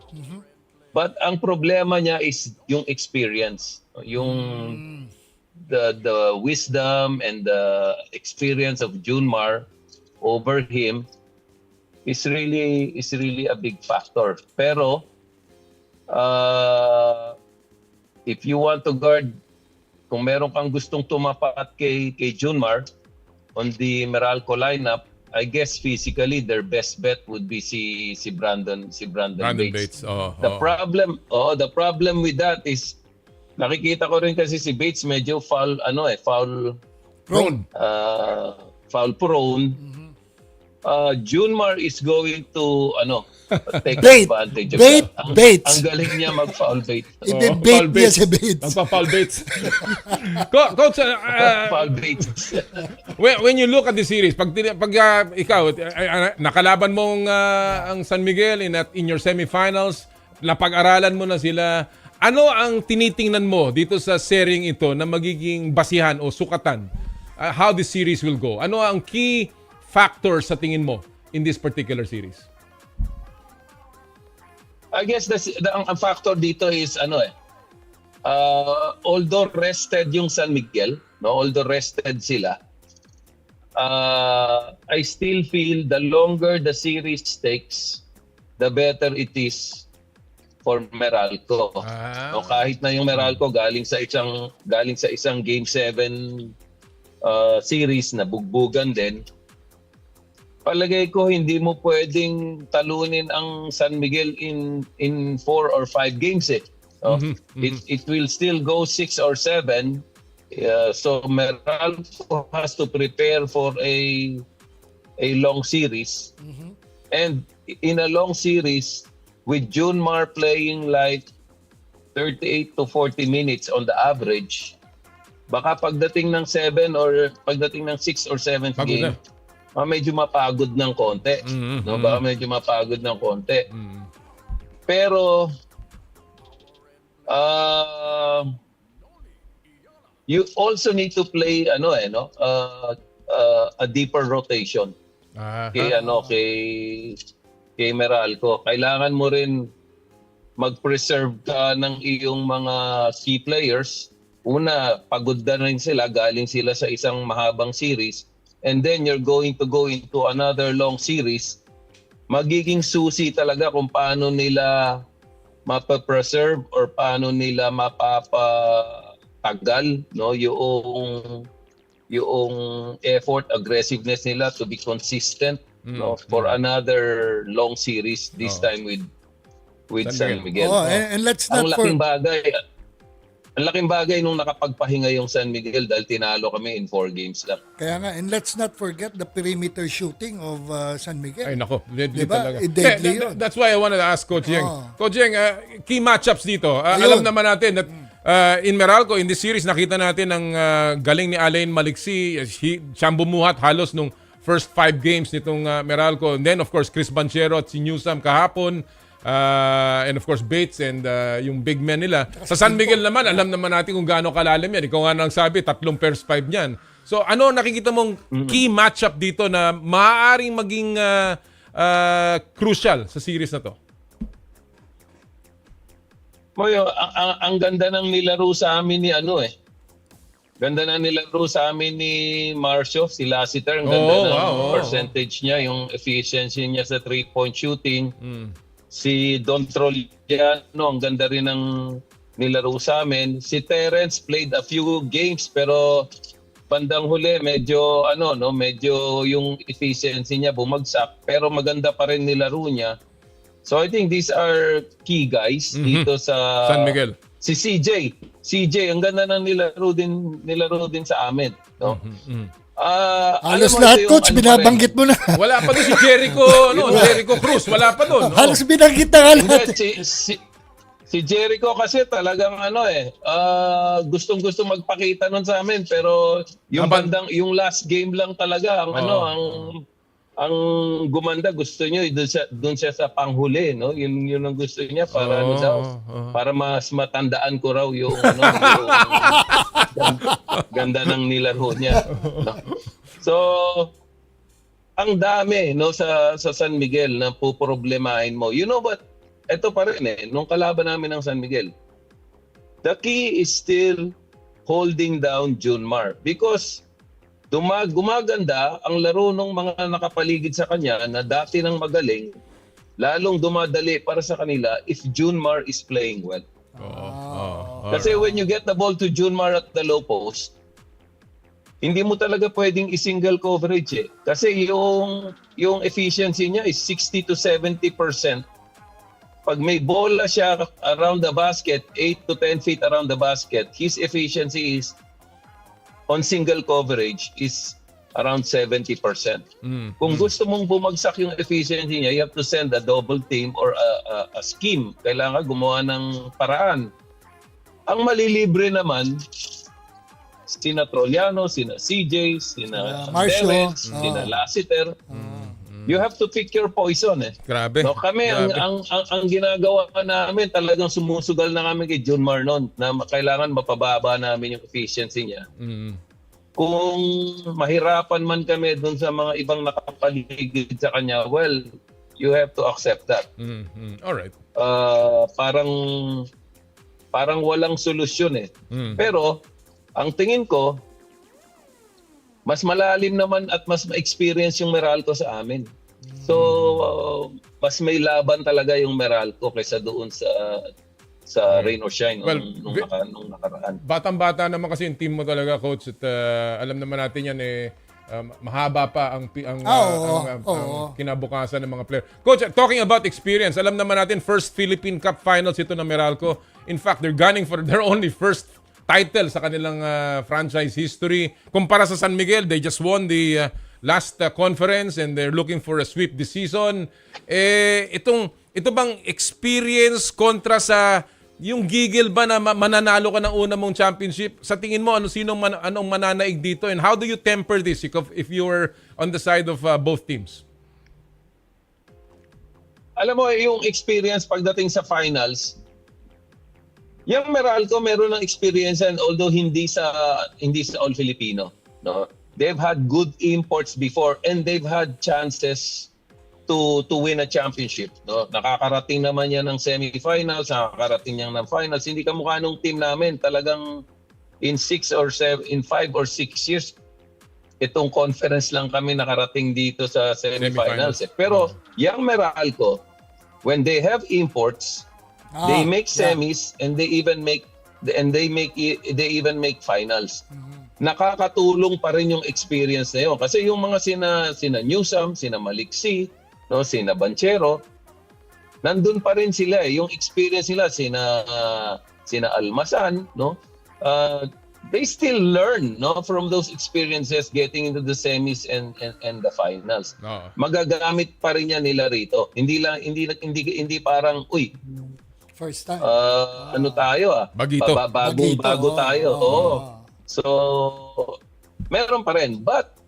But ang problema niya is yung experience, yung the wisdom and the experience of Junmar over him is really a big factor. Pero if you want to guard, kung meron kang gustong tumapat kay Junmar on the Meralco lineup, I guess physically their best bet would be si Brandon Bates. The problem with that is nakikita ko rin kasi si Bates medyo foul prone. Junmar is going to take advantage of that. Ang galing niya mag-foul bait. Ibibait niya si Bates. Magpa-foul baits. Coach, foul baits. when you look at the series, pag ikaw, nakalaban mong ang San Miguel in your semifinals, napag-aralan mo na sila, ano ang tinitingnan mo dito sa series ito na magiging basihan o sukatan? How the series will go? Ano ang key factors sa tingin mo in this particular series? I guess ang factor dito is although rested yung San Miguel, although rested sila, I still feel the longer the series takes, the better it is for Meralco. Kahit na yung Meralco galing sa isang Game 7 series na bugbugan din, palagay ko hindi mo pwedeng talunin ang San Miguel in 4 or 5 games . It will still go 6 or 7. So Meralco has to prepare for a long series. And in a long series, with Junmar playing like 38 to 40 minutes on the average, baka pagdating ng 7 or pagdating ng 6 or 7th game, medyo mapagod ng konti. Baka medyo mapagod ng konti. Pero you also need to play a deeper rotation. Kay Meralco. Kailangan mo rin mag-preserve ka ng iyong mga key players. Una, pagod na rin sila, galing sila sa isang mahabang series. And then you're going to go into another long series. Magiging susi talaga kung paano nila mapa-preserve or paano nila mapapatagal yung effort, aggressiveness nila to be consistent for another long series, this time with San Miguel. And let's not Ang laking bagay nung nakapagpahinga yung San Miguel dahil tinalo kami in 4 games lang. Kaya nga, and let's not forget the perimeter shooting of San Miguel. Ay nako, deadly diba? talaga. Deadly yun. That's why I wanted to ask Coach Yeng. Coach Yeng, key matchups dito. Alam naman natin that in Meralco, in this series, nakita natin ang galing ni Alain Maliksi. Siyang bumuhat halos nung first 5 games nitong Meralco. And then, of course, Chris Banchero at si Newsam kahapon. And of course, Bates and yung big men nila. Sa San Miguel naman, alam naman natin kung gaano kalalim yan. Ikaw nga nang sabi, 3 pairs 5 niyan. So ano nakikita mong key matchup dito na maaaring maging crucial sa series na to? Moyo, ang ganda ng nilaro sa amin ni Ganda na nilaro sa amin ni Marcio, si Lassiter. Ang ganda ng percentage niya, yung efficiency niya sa 3-point shooting. Si Don Troliano, ang ganda rin ng nilaro sa amin. Si Terence played a few games pero bandang huli medyo medyo yung efficiency niya bumagsak pero maganda pa rin nilaro niya. So I think these are key guys dito sa San Miguel. Si CJ, ang ganda ng nilaro din sa amin, no? Halos lahat, coach, binabanggit mo na. Wala pa doon si Jericho, Jericho Cruz, wala pa doon. Halos binanggit na lahat. Si Jericho kasi talagang gustong-gusto magpakita nun sa amin pero yung last game lang talaga ang gumanda, gusto niyo doon siya sa panghuli, no? Yun ang gusto niya para para mas matandaan ko raw yung ganda ng nilaro niya. No? So ang dami sa San Miguel na poproblemahin mo. You know what? Ito pa rin nung kalaban namin ng San Miguel. The key is still holding down Junmar because gumaganda ang laro ng mga nakapaligid sa kanya na dati nang magaling, lalong dumadali para sa kanila if Junmar is playing well. Kasi when you get the ball to Junmar at the low post, hindi mo talaga pwedeng i-single coverage Kasi yung efficiency niya is 60 to 70%. Pag may bola siya around the basket, 8 to 10 feet around the basket, his efficiency is on single coverage is around 70%. Kung gusto mong bumagsak yung efficiency niya, you have to send a double team or a scheme. Kailangan gumawa ng paraan. Ang malilibre naman, sina Troliano, sina CJ, sina Terence, sina Lassiter. You have to pick your poison Grabe. No, kami, ang ginagawa namin, talagang sumusugal na kami kay John Marnon na kailangan mapababa namin yung efficiency niya. Kung mahirapan man kami dun sa mga ibang nakapaligid sa kanya, well, you have to accept that. Alright. Parang walang solusyon Pero, ang tingin ko, mas malalim naman at mas ma-experience yung Meralco sa amin. So, mas may laban talaga yung Meralco kaysa doon sa Rain or Shine nung nakaraan. Batang-bata naman kasi yung team mo talaga, coach. At alam naman natin yan mahaba pa ang kinabukasan ng mga player. Coach, talking about experience, alam naman natin first Philippine Cup Finals ito ng Meralco. In fact, they're gunning for their only first title sa kanilang franchise history. Kumpara sa San Miguel, they just won the last conference and they're looking for a sweep this season. Ito bang experience kontra sa yung gigil ba na mananalo ka ng una mong championship? Sa tingin mo, anong mananaig dito? And how do you temper this if you're on the side of both teams? Alam mo, yung experience pagdating sa finals, yung Meralco meron ng experience and although hindi sa all Filipino, no? They've had good imports before and they've had chances to win a championship, no? Nakakarating naman yan ng semifinals, nakakarating yan ng finals. Hindi kamukha nung team namin, talagang in 5 or 6 years itong conference lang kami nakarating dito sa semifinals. Pero yung Meralco, when they have imports, they make semis and they even make finals. Nakakatulong pa rin yung experience na yun. Kasi yung mga sina Newsome, sina Maliksi, no, sina Banchero, nandun pa rin sila yung experience nila sina Almasan, no? They still learn, no, from those experiences getting into the semis and the finals. Magagamit pa rin yan nila rito. Hindi parang first time. Ano tayo Bagito. Bago tayo. So, meron pa rin. But,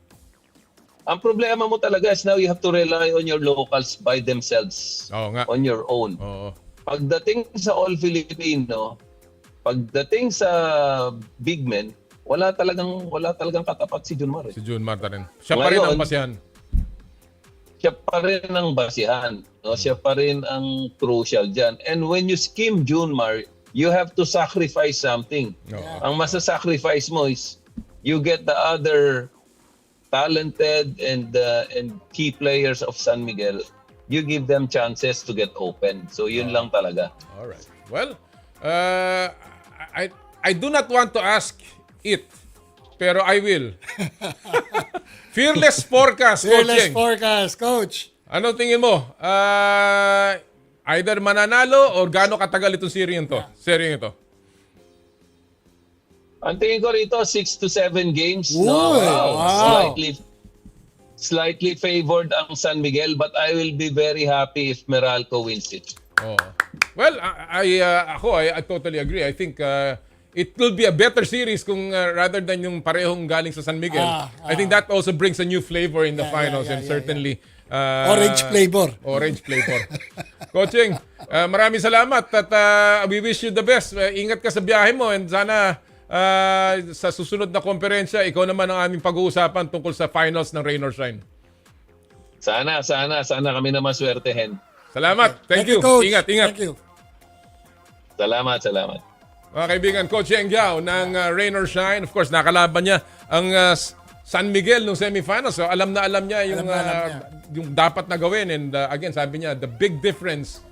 ang problema mo talaga is now you have to rely on your locals by themselves. On your own. Pagdating sa All Filipino, pagdating sa big men, wala talagang katapat si Junmar. Si Junmar rin. Siya pa rin ang pasyan. siya pa rin ang basihan. No? Siya pa rin ang crucial dyan. And when you scheme Junmar, you have to sacrifice something. Ang masasacrifice mo is you get the other talented and key players of San Miguel. You give them chances to get open. So yun lang talaga. All right. Well, I do not want to ask it, pero I will. Fearless forecast, Fearless coaching. forecast, coach. Ano tingin mo? Either mananalo or gaano katagal itong seryeng ito? Ang tingin ko rito, 6 to 7 games. Uy, wow. Slightly favored ang San Miguel, but I will be very happy if Meralco wins it. Oh. Well, I totally agree. I think it will be a better series kung rather than yung parehong galing sa San Miguel. I think that also brings a new flavor in the finals and certainly orange flavor. Orange flavor. Coaching, maraming salamat at we wish you the best. Ingat ka sa biyahe mo and sana sa susunod na konferensya, ikaw naman ang aming pag-uusapan tungkol sa finals ng Rain or Shine. Sana kami naman swertehin. Salamat. Thank you. Coach. Ingat. Thank you. Salamat. Mga kaibigan, Coach Yeng Giao ng Rain or Shine. Of course, nakalaban niya ang San Miguel nung semifinals. So, alam na niya yung dapat na gawin. And again, sabi niya, the big difference,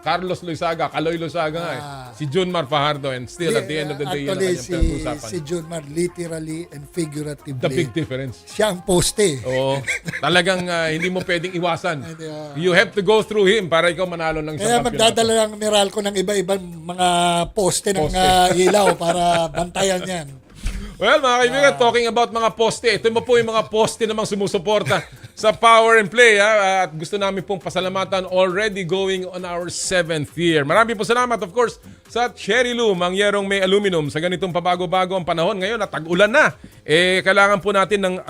Carlos Loizaga, Kaloy Loizaga nga si Junmar Fajardo. And still, at the end of the day, actually, yan ang kanyang pinag-usapan. si Junmar, literally and figuratively. The big difference. Siya ang poste. Oo. Talagang hindi mo pwedeng iwasan. You have to go through him para ikaw manalo ng isang Kaya kampiyonato. magdadala ng Meralco ng iba-ibang mga poste ng ilaw para bantayan yan. Well, mga kaibigan, talking about mga poste, ito mo po yung mga poste namang sumusuporta sa Power and Play. At gusto namin pong pasalamatan, already going on our 7th year. Marami po salamat, of course, sa Cherry Loom, ang yerong may aluminum. Sa ganitong pabago-bago ang panahon ngayon at tag-ulan na, kailangan po natin ng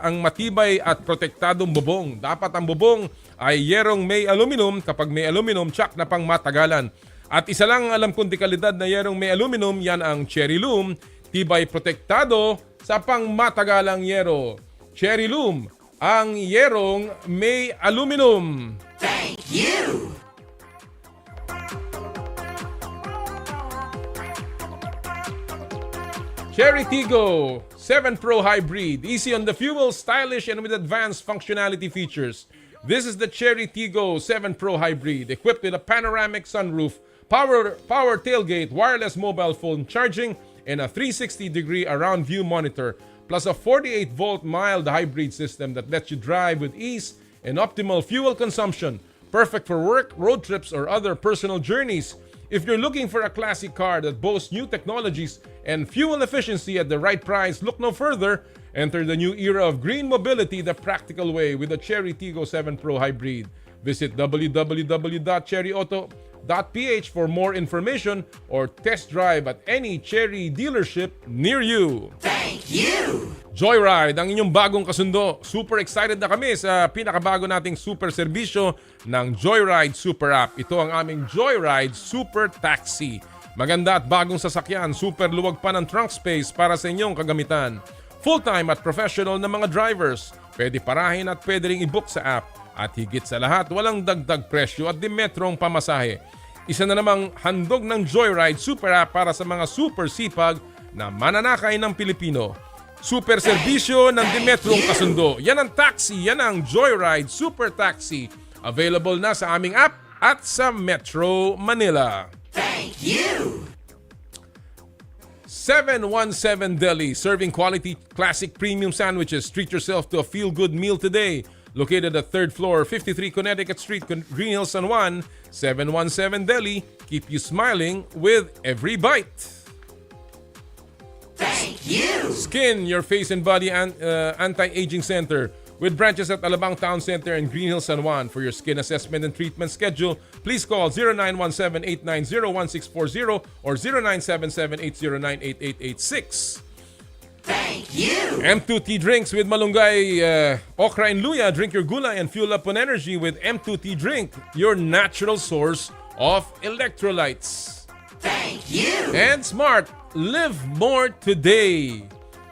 ang matibay at protektadong bubong. Dapat ang bubong ay yerong may aluminum. Kapag may aluminum, tsak na pang matagalan. At isa lang alam kong dekalidad na yerong may aluminum, yan ang Cherry Loom. Tibay protektado sa pangmatagalang yero. Cherry Loom, ang yerong may aluminum. Thank you! Cherry Tigo 7 Pro Hybrid. Easy on the fuel, stylish and with advanced functionality features. This is the Cherry Tigo 7 Pro Hybrid, equipped with a panoramic sunroof, power tailgate, wireless mobile phone charging, and a 360-degree around view monitor, plus a 48-volt mild hybrid system that lets you drive with ease and optimal fuel consumption, perfect for work, road trips, or other personal journeys. If you're looking for a classic car that boasts new technologies and fuel efficiency at the right price, look no further. Enter the new era of green mobility the practical way with the Cherry Tigo 7 Pro Hybrid. Visit www.cherryauto.ph for more information or test drive at any Cherry dealership near you. Thank you! Joyride, ang inyong bagong kasundo. Super excited na kami sa pinakabago nating super serbisyo ng Joyride Super App. Ito ang aming Joyride Super Taxi. Maganda at bagong sasakyan, super luwag pa ng trunk space para sa inyong kagamitan. Full-time at professional na mga drivers. Pwede parahin at pwede ring i-book sa app. At higit sa lahat, walang dagdag presyo at dimetrong pamasahe. Isa na namang handog ng Joyride Super App para sa mga super sipag na mananakay ng Pilipino. Super serbisyo ng dimetrong kasundo. Yan ang taxi, yan ang Joyride Super Taxi. Available na sa aming app at sa Metro Manila. Thank you! 717 Deli, serving quality classic premium sandwiches. Treat yourself to a feel-good meal today. Located at 3rd floor, 53 Connecticut Street, Green Hills, San Juan. 717 Deli, keep you smiling with every bite. Thank you! Skin, your face and body anti-aging center. With branches at Alabang Town Center and Green Hills, San Juan. For your skin assessment and treatment schedule, please call 0917-890-1640 or 0977-809-8886. Thank you! M2T Drinks with Malunggay, Okra and Luya. Drink your gulay and fuel up on energy with M2T Drink, your natural source of electrolytes. Thank you! And Smart, live more today.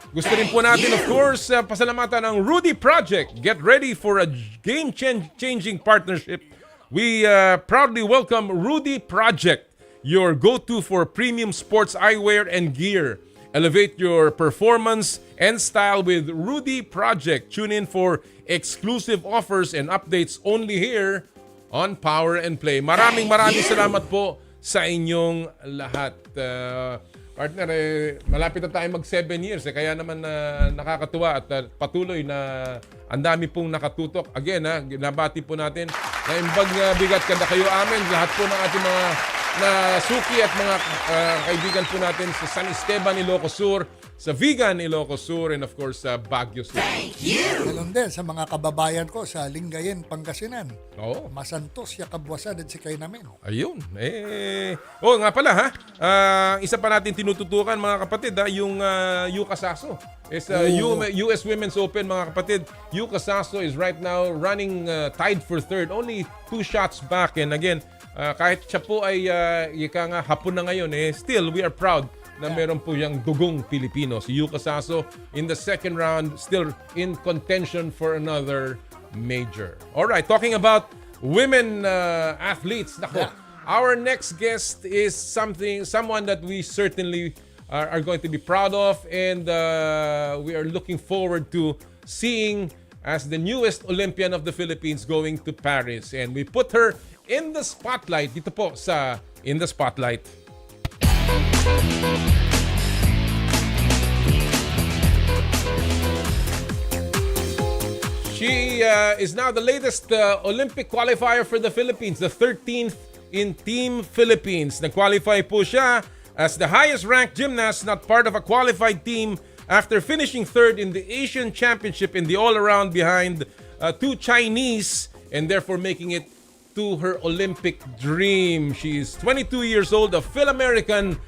Gusto rin po natin, of course, pasalamatan ang Rudy Project. Get ready for a game-changing partnership. We proudly welcome Rudy Project, your go-to for premium sports eyewear and gear. Elevate your performance and style with Rudy Project. Tune in for exclusive offers and updates only here on Power and Play. Maraming salamat po sa inyong lahat. Partner, malapit na tayo mag 7 years. Kaya naman nakakatuwa at patuloy na ang dami pong nakatutok. Again, nabati po natin na imbag bigat kada kayo amin. Lahat po ng ating mga suki at mga kaibigan po natin sa San Esteban, Ilocos Sur, sa Vigan, Ilocos Sur, and of course sa Baguio Sur. Ganon din sa mga kababayan ko sa Lingayen, Pangasinan. Oo. Masantos, Yakabwasan at Sikay namin. Ayun. Nga pala ha. Isa pa natin tinututukan mga kapatid yung Yuka Saso. US Women's Open mga kapatid. Yuka Saso is right now running tied for third. Only 2 shots back. And again, kahit siya po ay hapon na ngayon, still we are proud na meron po yung dugong Pilipino. Si Yuka Saso in the second round, still in contention for another major. Alright, talking about women athletes. Nako, our next guest is someone that we certainly are going to be proud of, and we are looking forward to seeing as the newest Olympian of the Philippines going to Paris. And we put her in the spotlight dito po sa In the Spotlight. She is now the latest Olympic qualifier for the Philippines, the 13th in Team Philippines. Nag-qualify po siya as the highest-ranked gymnast not part of a qualified team after finishing third in the Asian Championship in the all-around behind 2 Chinese, and therefore making it to her Olympic dream. She is 22 years old, a Phil-American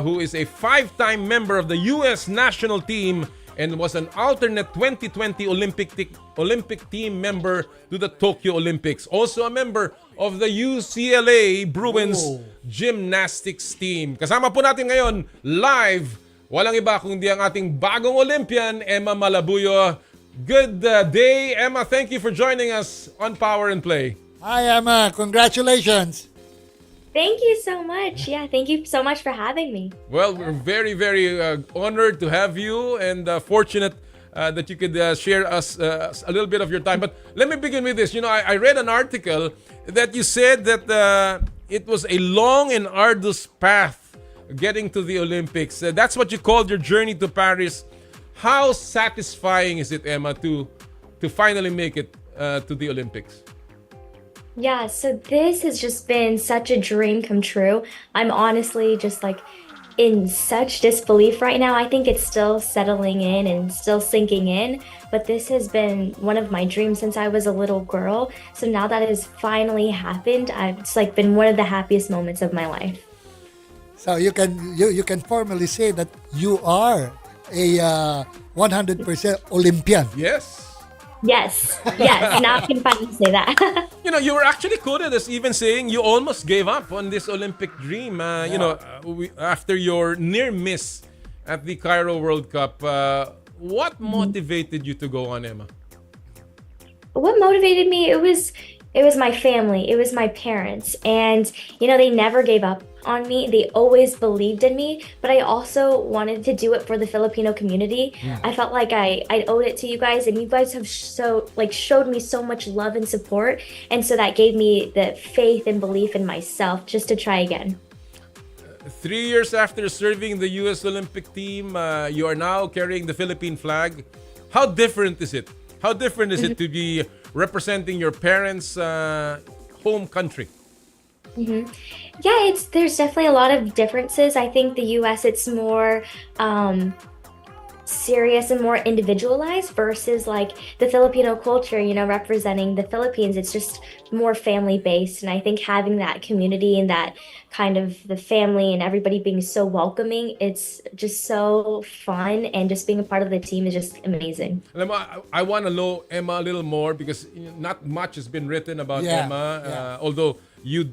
who is a 5-time member of the U.S. national team and was an alternate 2020 Olympic team member to the Tokyo Olympics. Also a member of the UCLA Bruins gymnastics team. Kasama po natin ngayon live, walang iba kundi ang ating bagong Olympian, Emma Malabuyo. Good day, Emma. Thank you for joining us on Power and Play. Hi, Emma. Congratulations. Thank you so much. Yeah, thank you so much for having me. Well, we're very, very honored to have you and fortunate that you could share us a little bit of your time. But let me begin with this. You know, I read an article that you said that it was a long and arduous path getting to the Olympics. That's what you called your journey to Paris. How satisfying is it, Emma, to finally make it to the Olympics? Yeah, so this has just been such a dream come true. I'm honestly just like in such disbelief right now. I think it's still settling in and still sinking in, but this has been one of my dreams since I was a little girl. So now that it has finally happened, it's like been one of the happiest moments of my life. So you can formally say that you are a 100% Olympian. Yes. Yes, now I can finally say that. You know, you were actually quoted as even saying you almost gave up on this Olympic dream. You know, after your near miss at the Cairo World Cup, what motivated you to go on, Emma? What motivated me? It was my family. It was my parents, and you know they never gave up on me. They always believed in me, but I also wanted to do it for the Filipino community. I felt like I owed it to you guys, and you guys have showed me so much love and support, and so that gave me the faith and belief in myself just to try again. 3 years after serving the U.S. Olympic team, you are now carrying the Philippine flag. How different is it? How different is it to be representing your parents' home country? Yeah, there's definitely a lot of differences. I think the U.S. it's more serious and more individualized versus like the Filipino culture, you know, representing the Philippines. It's just more family based, and I think having that community and that kind of the family and everybody being so welcoming, it's just so fun, and just being a part of the team is just amazing. I want to know Emma a little more because not much has been written about Emma. Although you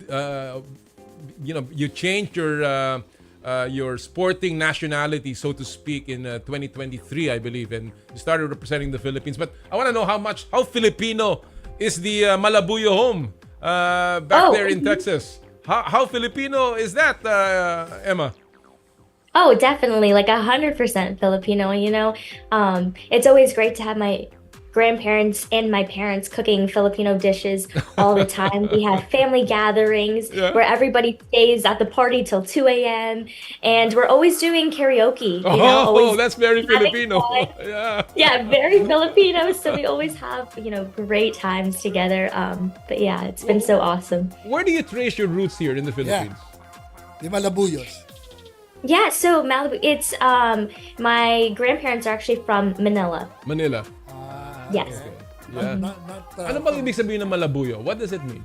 changed your your sporting nationality, so to speak, in 2023, I believe, and you started representing the Philippines. But I want to know how Filipino is the Malabuyo home back there in Texas. How Filipino is that, Emma? Oh, definitely, like 100% Filipino. It's always great to have my grandparents and my parents cooking Filipino dishes all the time. We have family gatherings where everybody stays at the party till 2 a.m. and we're always doing karaoke. Always that's very having Filipino. fun. Yeah, very Filipino. So we always have great times together. But yeah, it's been so awesome. Where do you trace your roots here in the Philippines? The Malabuyos. Yeah, so Malibu, it's my grandparents are actually from Manila. Manila. Yes. Yeah. Ano bang ibig sabihin ng Malabuyo? What does it mean?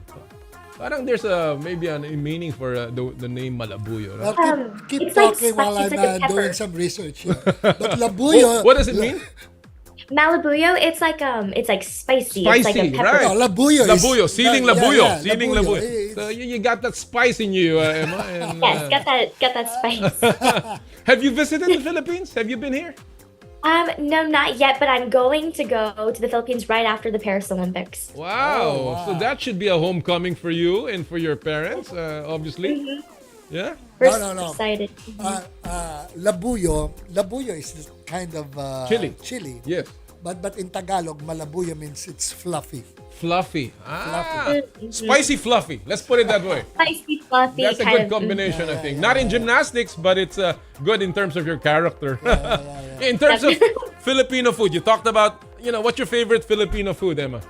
Parang there's maybe a meaning for the name Malabuyo. No? Well, keep it's like talking while I'm spicy, like a pepper. doing some research here. But Labuyo... What does it mean? Malabuyo, it's like spicy. Spicy, it's like a pepper. right? No, Labuyo is... Labuyo, siling Labuyo. Yeah, Siling Labuyo. Labuyo. So you got that spice in you, Emma. And, Yes, get that spice. Have you visited the Philippines? Have you been here? No, not yet, but I'm going to go to the Philippines right after the Paris Olympics. Wow. So that should be a homecoming for you and for your parents, obviously. Yeah? We're No. excited. Labuyo is kind of chili. Yes. But in Tagalog, Malabuyo means it's fluffy. Fluffy. Spicy fluffy. Let's put it that way. Spicy, fluffy. That's a kind good of- combination, I think. Not in gymnastics, but it's good in terms of your character. In terms of Filipino food, you talked about, what's your favorite Filipino food, Emma?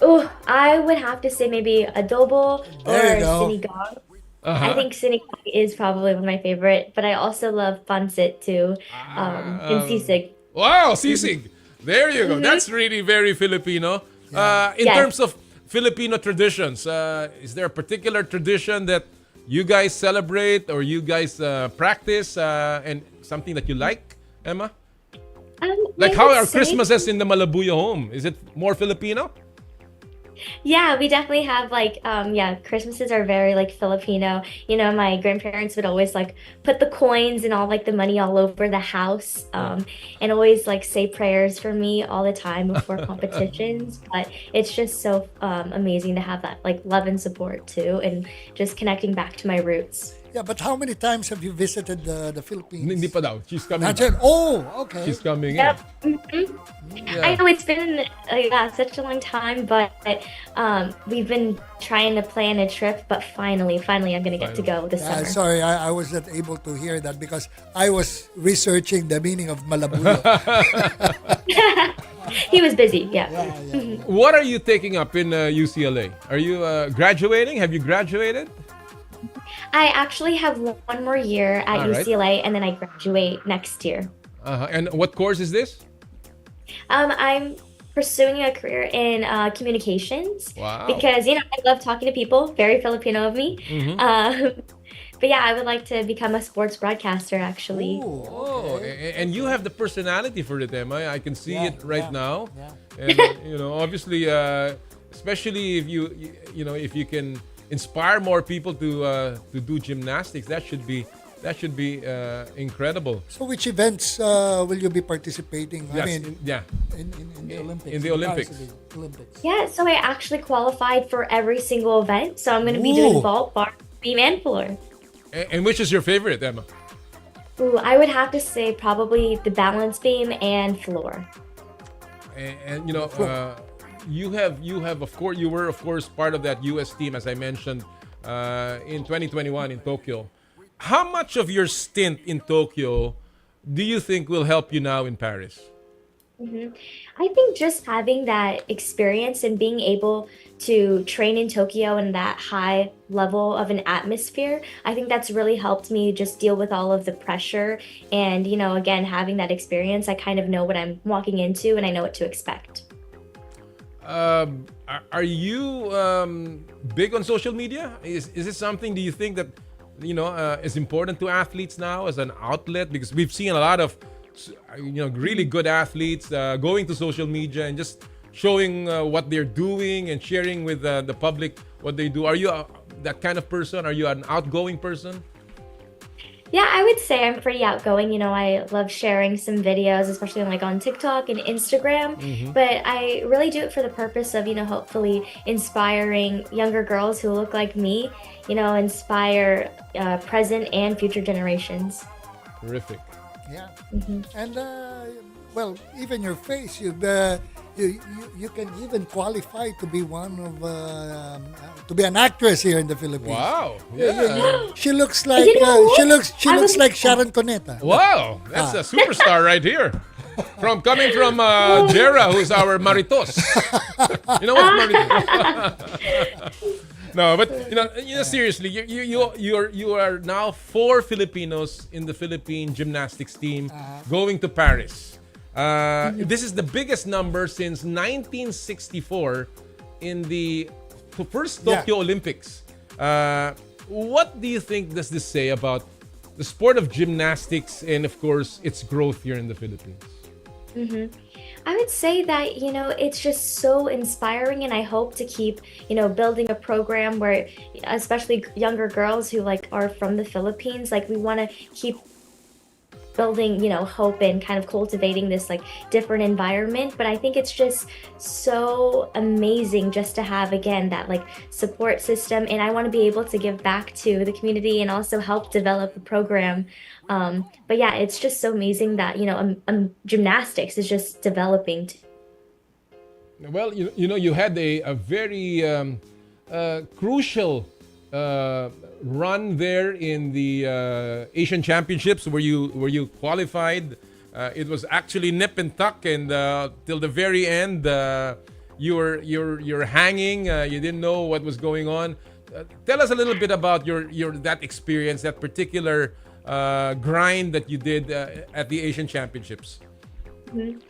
Oh, I would have to say maybe adobo or There you go. sinigang. Uh-huh. I think sinigang is probably one of my favorite, but I also love pancit too, and sisig. Wow, sisig. There you go. That's really very Filipino. In Yes. terms of Filipino traditions, is there a particular tradition that you guys celebrate or you guys practice and something that you like, Emma? Like I how would are say- Christmases in the Malabuyo home? Is it more Filipino? Yeah, we definitely have Christmases are very Filipino. My grandparents would always put the coins and all the money all over the house, and always say prayers for me all the time before competitions. But it's just so amazing to have that love and support too, and just connecting back to my roots. Yeah, but how many times have you visited the Philippines? Hindi pa daw. She's coming Not back. yet. Oh, okay. She's coming Yep. in. Mhm. I know it's been such a long time, but we've been trying to plan a trip. But finally, I'm gonna get to go this summer. Sorry, I was not able to hear that because I was researching the meaning of Malabuyo. He was busy. Yeah. What are you taking up in UCLA? Are you graduating? Have you graduated? I actually have one more year at All right. UCLA, and then I graduate next year. And what course is this? I'm pursuing a career in communications Wow. because I love talking to people. Very Filipino of me. Mhm. But yeah, I would like to become a sports broadcaster. Actually. Oh, and you have the personality for it, Emma. I can see it right now. And obviously, especially if if you can inspire more people to do gymnastics, that should be incredible. So which events will you be participating? Yes, in the Olympics. In the Olympics. Olympics. Yeah, so I actually qualified for every single event. So I'm going to be doing Ooh. vault, bar, beam, and floor. And which is your favorite, Emma? Ooh, I would have to say probably the balance beam and floor. And you have of course you were of course part of that US team, as I mentioned, in 2021 in Tokyo. How much of your stint in Tokyo do you think will help you now in Paris? I think just having that experience and being able to train in Tokyo in that high level of an atmosphere, I think that's really helped me just deal with all of the pressure. And, again, having that experience, I kind of know what I'm walking into and I know what to expect. Are you big on social media? Is it something, do you think that is important to athletes now as an outlet? Because we've seen a lot of really good athletes going to social media and just showing what they're doing and sharing with the public what they do. Are you that kind of person? Are you an outgoing person? Yeah, I would say I'm pretty outgoing. I love sharing some videos, especially on TikTok and Instagram. Mhm. But I really do it for the purpose of, hopefully inspiring younger girls who look like me, inspire present and future generations. Terrific. Yeah. Mhm. And well, even your face, you can even qualify to be to be an actress here in the Philippines. Wow. Yeah. She looks like You know she what? looks she I looks was- like Sharon Cuneta. Wow, that's Ah. a superstar right here. Coming from Jera, who's our Maritos. You know what's Maritos? No, but seriously, you are now 4 Filipinos in the Philippine gymnastics team going to Paris. This is the biggest number since 1964 in the first Tokyo Olympics. What do you think does this say about the sport of gymnastics and, of course, its growth here in the Philippines? hmm I would say that, it's just so inspiring, and I hope to keep, building a program where, especially younger girls who are from the Philippines, we want to keep building, hope and kind of cultivating this different environment. But I think it's just so amazing just to have, again, that support system. And I want to be able to give back to the community and also help develop the program. But yeah, it's just so amazing that, gymnastics is just developing. Well, you had a very crucial run there in the Asian Championships where you qualified. It was actually nip and tuck, and till the very end, you're hanging. You didn't know what was going on. Tell us a little bit about your that experience, that particular grind that you did at the Asian Championships. Mhm.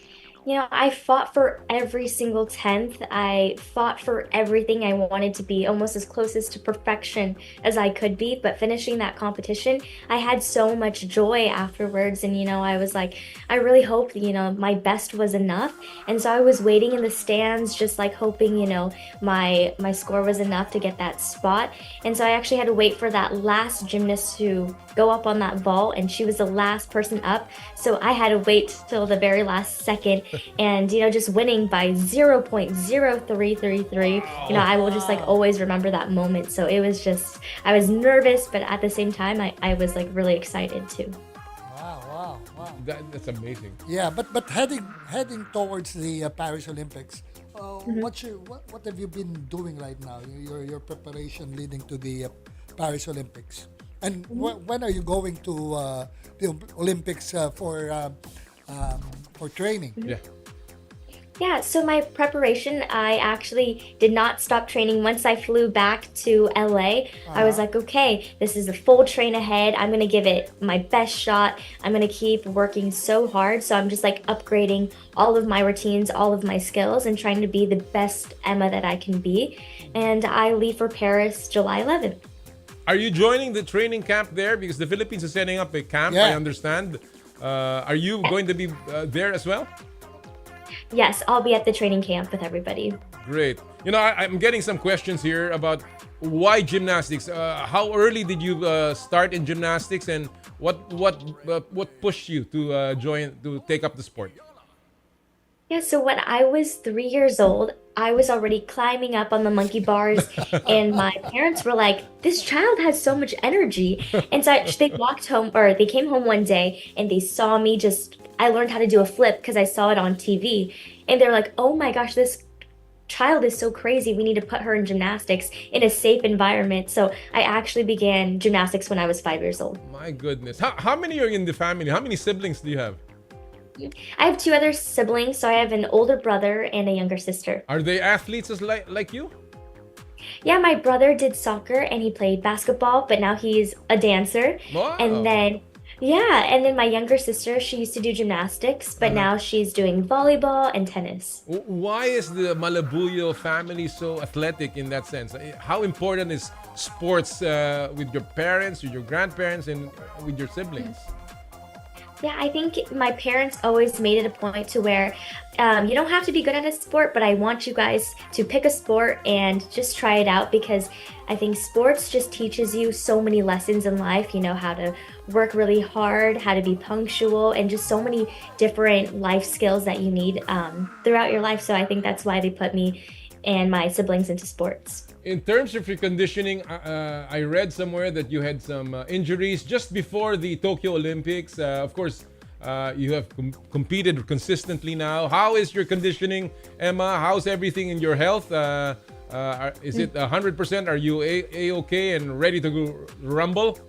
I fought for every single 10th. I fought for everything. I wanted to be almost as closest to perfection as I could be. But finishing that competition, I had so much joy afterwards. And, I was like, I really hope, my best was enough. And so I was waiting in the stands, just hoping, my score was enough to get that spot. And so I actually had to wait for that last gymnast to go up on that vault. And she was the last person up. So I had to wait till the very last second. And just winning by 0.0333, I will just always remember that moment. So it was just, I was nervous, but at the same time I was really excited too. Wow. That's amazing. Yeah, but heading towards the Paris Olympics, what have you been doing right now? Your preparation leading to the Paris Olympics, and when are you going to the Olympics for training? Yeah, so my preparation, I actually did not stop training once I flew back to LA. I was like, okay, this is a full train ahead. I'm going to give it my best shot. I'm going to keep working so hard. So I'm just upgrading all of my routines, all of my skills, and trying to be the best Emma that I can be. And I leave for Paris July 11th. Are you joining the training camp there? Because the Philippines is setting up a camp, I understand. Are you going to be there as well? Yes, I'll be at the training camp with everybody. Great. I'm getting some questions here about why gymnastics. How early did you start in gymnastics, and what pushed you to take up the sport? Yeah, so when I was 3 years old, I was already climbing up on the monkey bars, and my parents were like, "This child has so much energy." And so they they came home one day and they saw me I learned how to do a flip because I saw it on TV, and they're like, "Oh my gosh, this child is so crazy. We need to put her in gymnastics in a safe environment." So I actually began gymnastics when I was 5 years old. My goodness. How many are in the family? How many siblings do you have? I have 2 other siblings, so I have an older brother and a younger sister. Are they athletes like you? Yeah, my brother did soccer and he played basketball, but now he's a dancer. Wow. And then my younger sister, she used to do gymnastics, but now she's doing volleyball and tennis. Why is the Malabuyo family so athletic in that sense? How important is sports with your parents, with your grandparents, and with your siblings? Yeah, I think my parents always made it a point to where you don't have to be good at a sport, but I want you guys to pick a sport and just try it out because I think sports just teaches you so many lessons in life. You know, how to work really hard, how to be punctual, and just so many different life skills that you need throughout your life. So I think that's why they put me and my siblings into sports. In terms of your conditioning, I read somewhere that you had some injuries just before the Tokyo Olympics. Of course, you have competed consistently now. How is your conditioning, Emma? How's everything in your health? Is it 100%? Are you A-okay and ready to go rumble?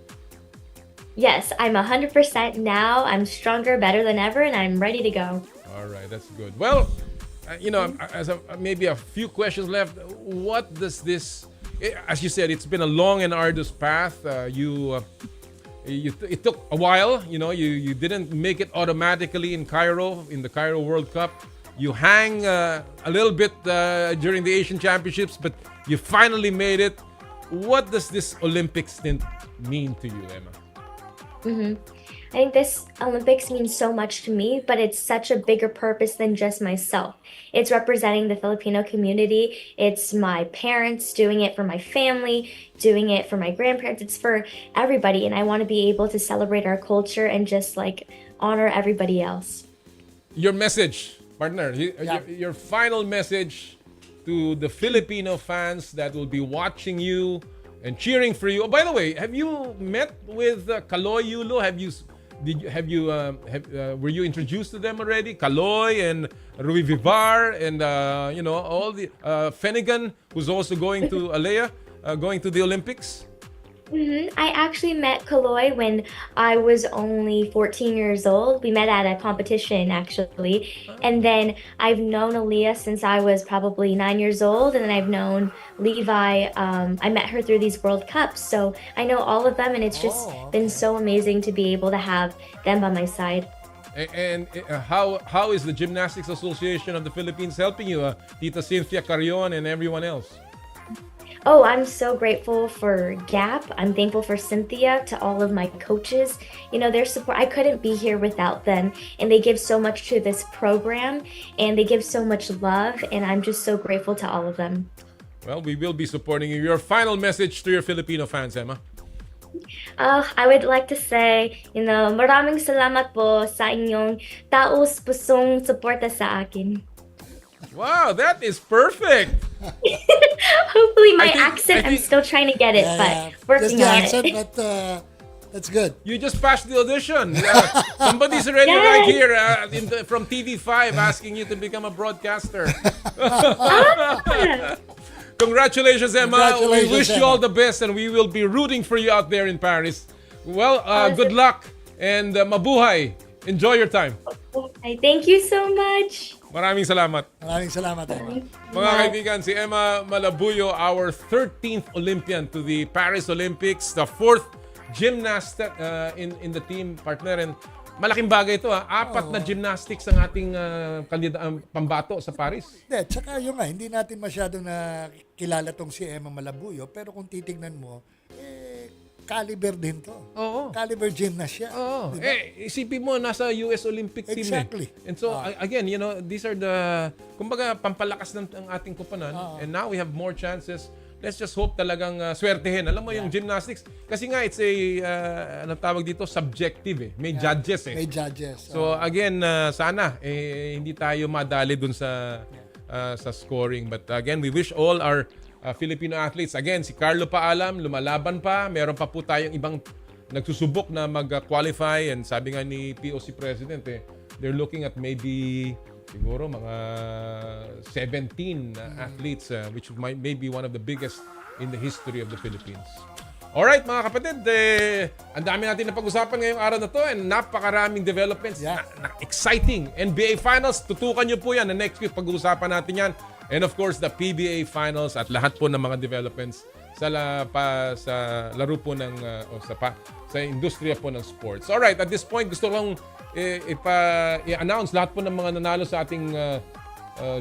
Yes, I'm 100% now. I'm stronger, better than ever, and I'm ready to go. All right, that's good. Well, maybe a few questions left. What does this, as you said, it's been a long and arduous path. It took a while. You didn't make it automatically in the Cairo World Cup. You hang a little bit during the Asian Championships, but you finally made it. What does this Olympic stint mean to you, Emma? I think this Olympics means so much to me, but it's such a bigger purpose than just myself. It's representing the Filipino community. It's my parents doing it for my family, doing it for my grandparents. It's for everybody, and I want to be able to celebrate our culture and just honor everybody else. Your message, partner, your final message to the Filipino fans that will be watching you and cheering for you. Oh, by the way, have you met with Kaloy Yulo? Were you introduced to them already? Kaloy and Rui Vivar and all the Fenigan, who's also going to Alea, going to the Olympics. I actually met Kaloy when I was only 14 years old. We met at a competition, actually. And then I've known Aaliyah since I was probably 9 years old. And then I've known Levi. I met her through these World Cups. So I know all of them. And it's just been so amazing to be able to have them by my side. And how is the Gymnastics Association of the Philippines helping you, Tita Cynthia Carrion and everyone else? Oh, I'm so grateful for GAP. I'm thankful for Cynthia, to all of my coaches. Their support, I couldn't be here without them. And they give so much to this program and they give so much love. And I'm just so grateful to all of them. Well, we will be supporting you. Your final message to your Filipino fans, Emma? I would like to say, maraming salamat po sa inyong taos pusong suporta sa akin. Wow, that is perfect. Hopefully my accent, I'm still trying to get it, but working on accent, it. But that's good. You just passed the audition. Somebody's already right here from TV5 asking you to become a broadcaster. Congratulations, Emma. We wish you all the best and we will be rooting for you out there in Paris. Well, good luck and mabuhay. Enjoy your time. Thank you so much. Maraming salamat. Maraming salamat, Emma. Mga kaibigan, si Emma Malabuyo, our 13th Olympian to the Paris Olympics, the 4th gymnast in the team, partner. And malaking bagay ito, 4 na gymnastics ang ating pambato sa Paris. Tsaka hindi natin masyadong nakilala tong si Emma Malabuyo, pero kung titignan mo, caliber din to. Oo. Caliber gymnast siya. Oo. Diba? Isipin mo, nasa US Olympic team. Exactly. And so, again, these are the, kumbaga, pampalakas ng ating kupanan. And now we have more chances. Let's just hope talagang swertehin. Alam mo yung gymnastics, kasi nga it's a, anong tawag dito, subjective . May judges . May judges. So, again, sana, hindi tayo madali dun sa scoring. But again, we wish all our Filipino athletes. Again, si Carlo Paalam, lumalaban pa. Meron pa po tayong ibang nagsusubok na mag-qualify. And sabi nga ni POC President, they're looking at maybe siguro mga 17 athletes, which may be one of the biggest in the history of the Philippines. Alright, mga kapatid, ang dami natin na pag-usapan ngayong araw na to and napakaraming developments na exciting. NBA Finals, tutukan nyo po yan na next week pag-uusapan natin yan. And of course, the PBA Finals at lahat po ng mga developments sa laro po ng sa industriya po ng sports. Alright, at this point, gusto kong i-announce lahat po ng mga nanalo sa ating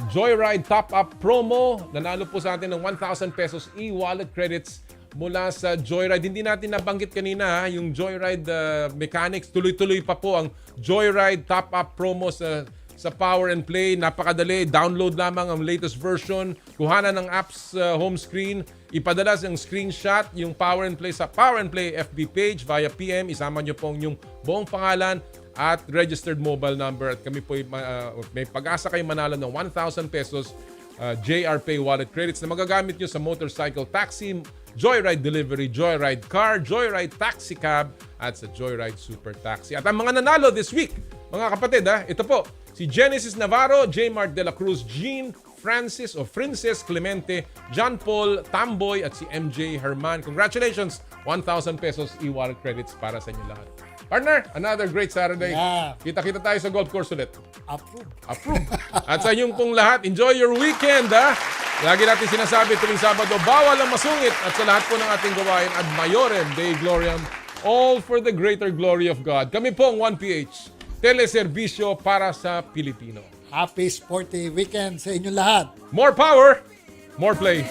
Joyride Top Up promo. Nanalo po sa atin ng 1,000 pesos e-wallet credits mula sa Joyride. Hindi natin nabanggit kanina yung Joyride mechanics. Tuloy-tuloy pa po ang Joyride top-up promo sa Power and Play. Napakadali. Download lamang ang latest version. Kuhanan ng apps home screen. Ipadala ang screenshot yung Power and Play sa Power and Play FB page via PM. Isama nyo pong yung buong pangalan at registered mobile number. At kami po may pag-asa kayo manalo ng 1,000 pesos JR Pay wallet credits na magagamit nyo sa motorcycle taxi, Joyride Delivery, Joyride Car, Joyride Taxi Cab, at sa Joyride Super Taxi. At ang mga nanalo this week, mga kapatid, ito po, si Genesis Navarro, J. Mart de la Cruz, Jean, Francis o Frances Clemente, John Paul Tamboy, at si MJ Herman. Congratulations! 1,000 pesos e-wallet credits para sa inyo lahat. Partner, another great Saturday. Yeah. Kita-kita tayo sa golf course ulit. Approve. Approve. At sa inyong pong lahat, enjoy your weekend, Lagi natin sinasabi tuwing Sabado, bawal ang masungit. At sa lahat po ng ating gawain, ad maiorem Dei Gloriam, all for the greater glory of God. Kami po ang 1PH, teleserbisyo para sa Pilipino. Happy sporty weekend sa inyong lahat. More power, more play.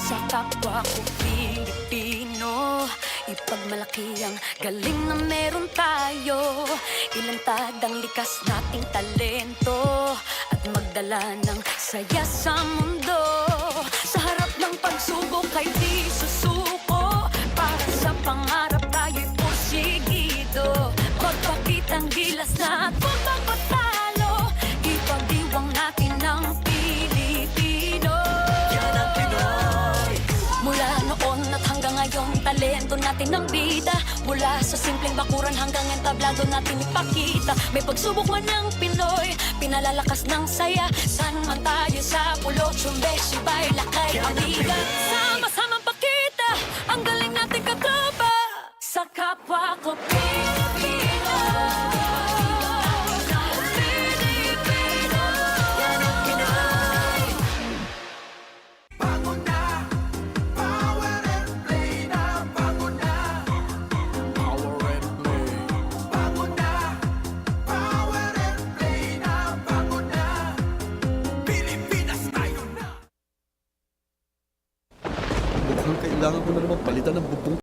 Sa kapwa ko Pilipino, ipagmalaki ang galing na meron tayo. Ilantad ang likas nating talento at magdala ng saya sa mundo. Sa harap ng pagsubok ay di susuko, para sa pangarap tayo'y porsigido. Magpakitang gilas na at magpapatalo, ipagdiwang natin ang Pilipino. Yan ang Pinoy. Mula noon at hanggang ngayon, talento natin ang bida. Mula sa simpleng bakuran hanggang entablado natin ipakita. May pagsubok man ng Pinoy, pinalalakas ng saya. San man tayo sa pulo, Chumbe, Sibay, Lakay, Amiga. Sama-samang pakita ang galing natin katropa. Sa kapwa ko Pilipino. Pilipino. Yan ang Pinoy. Mukhang kailangan ko na naman palitan ng bubong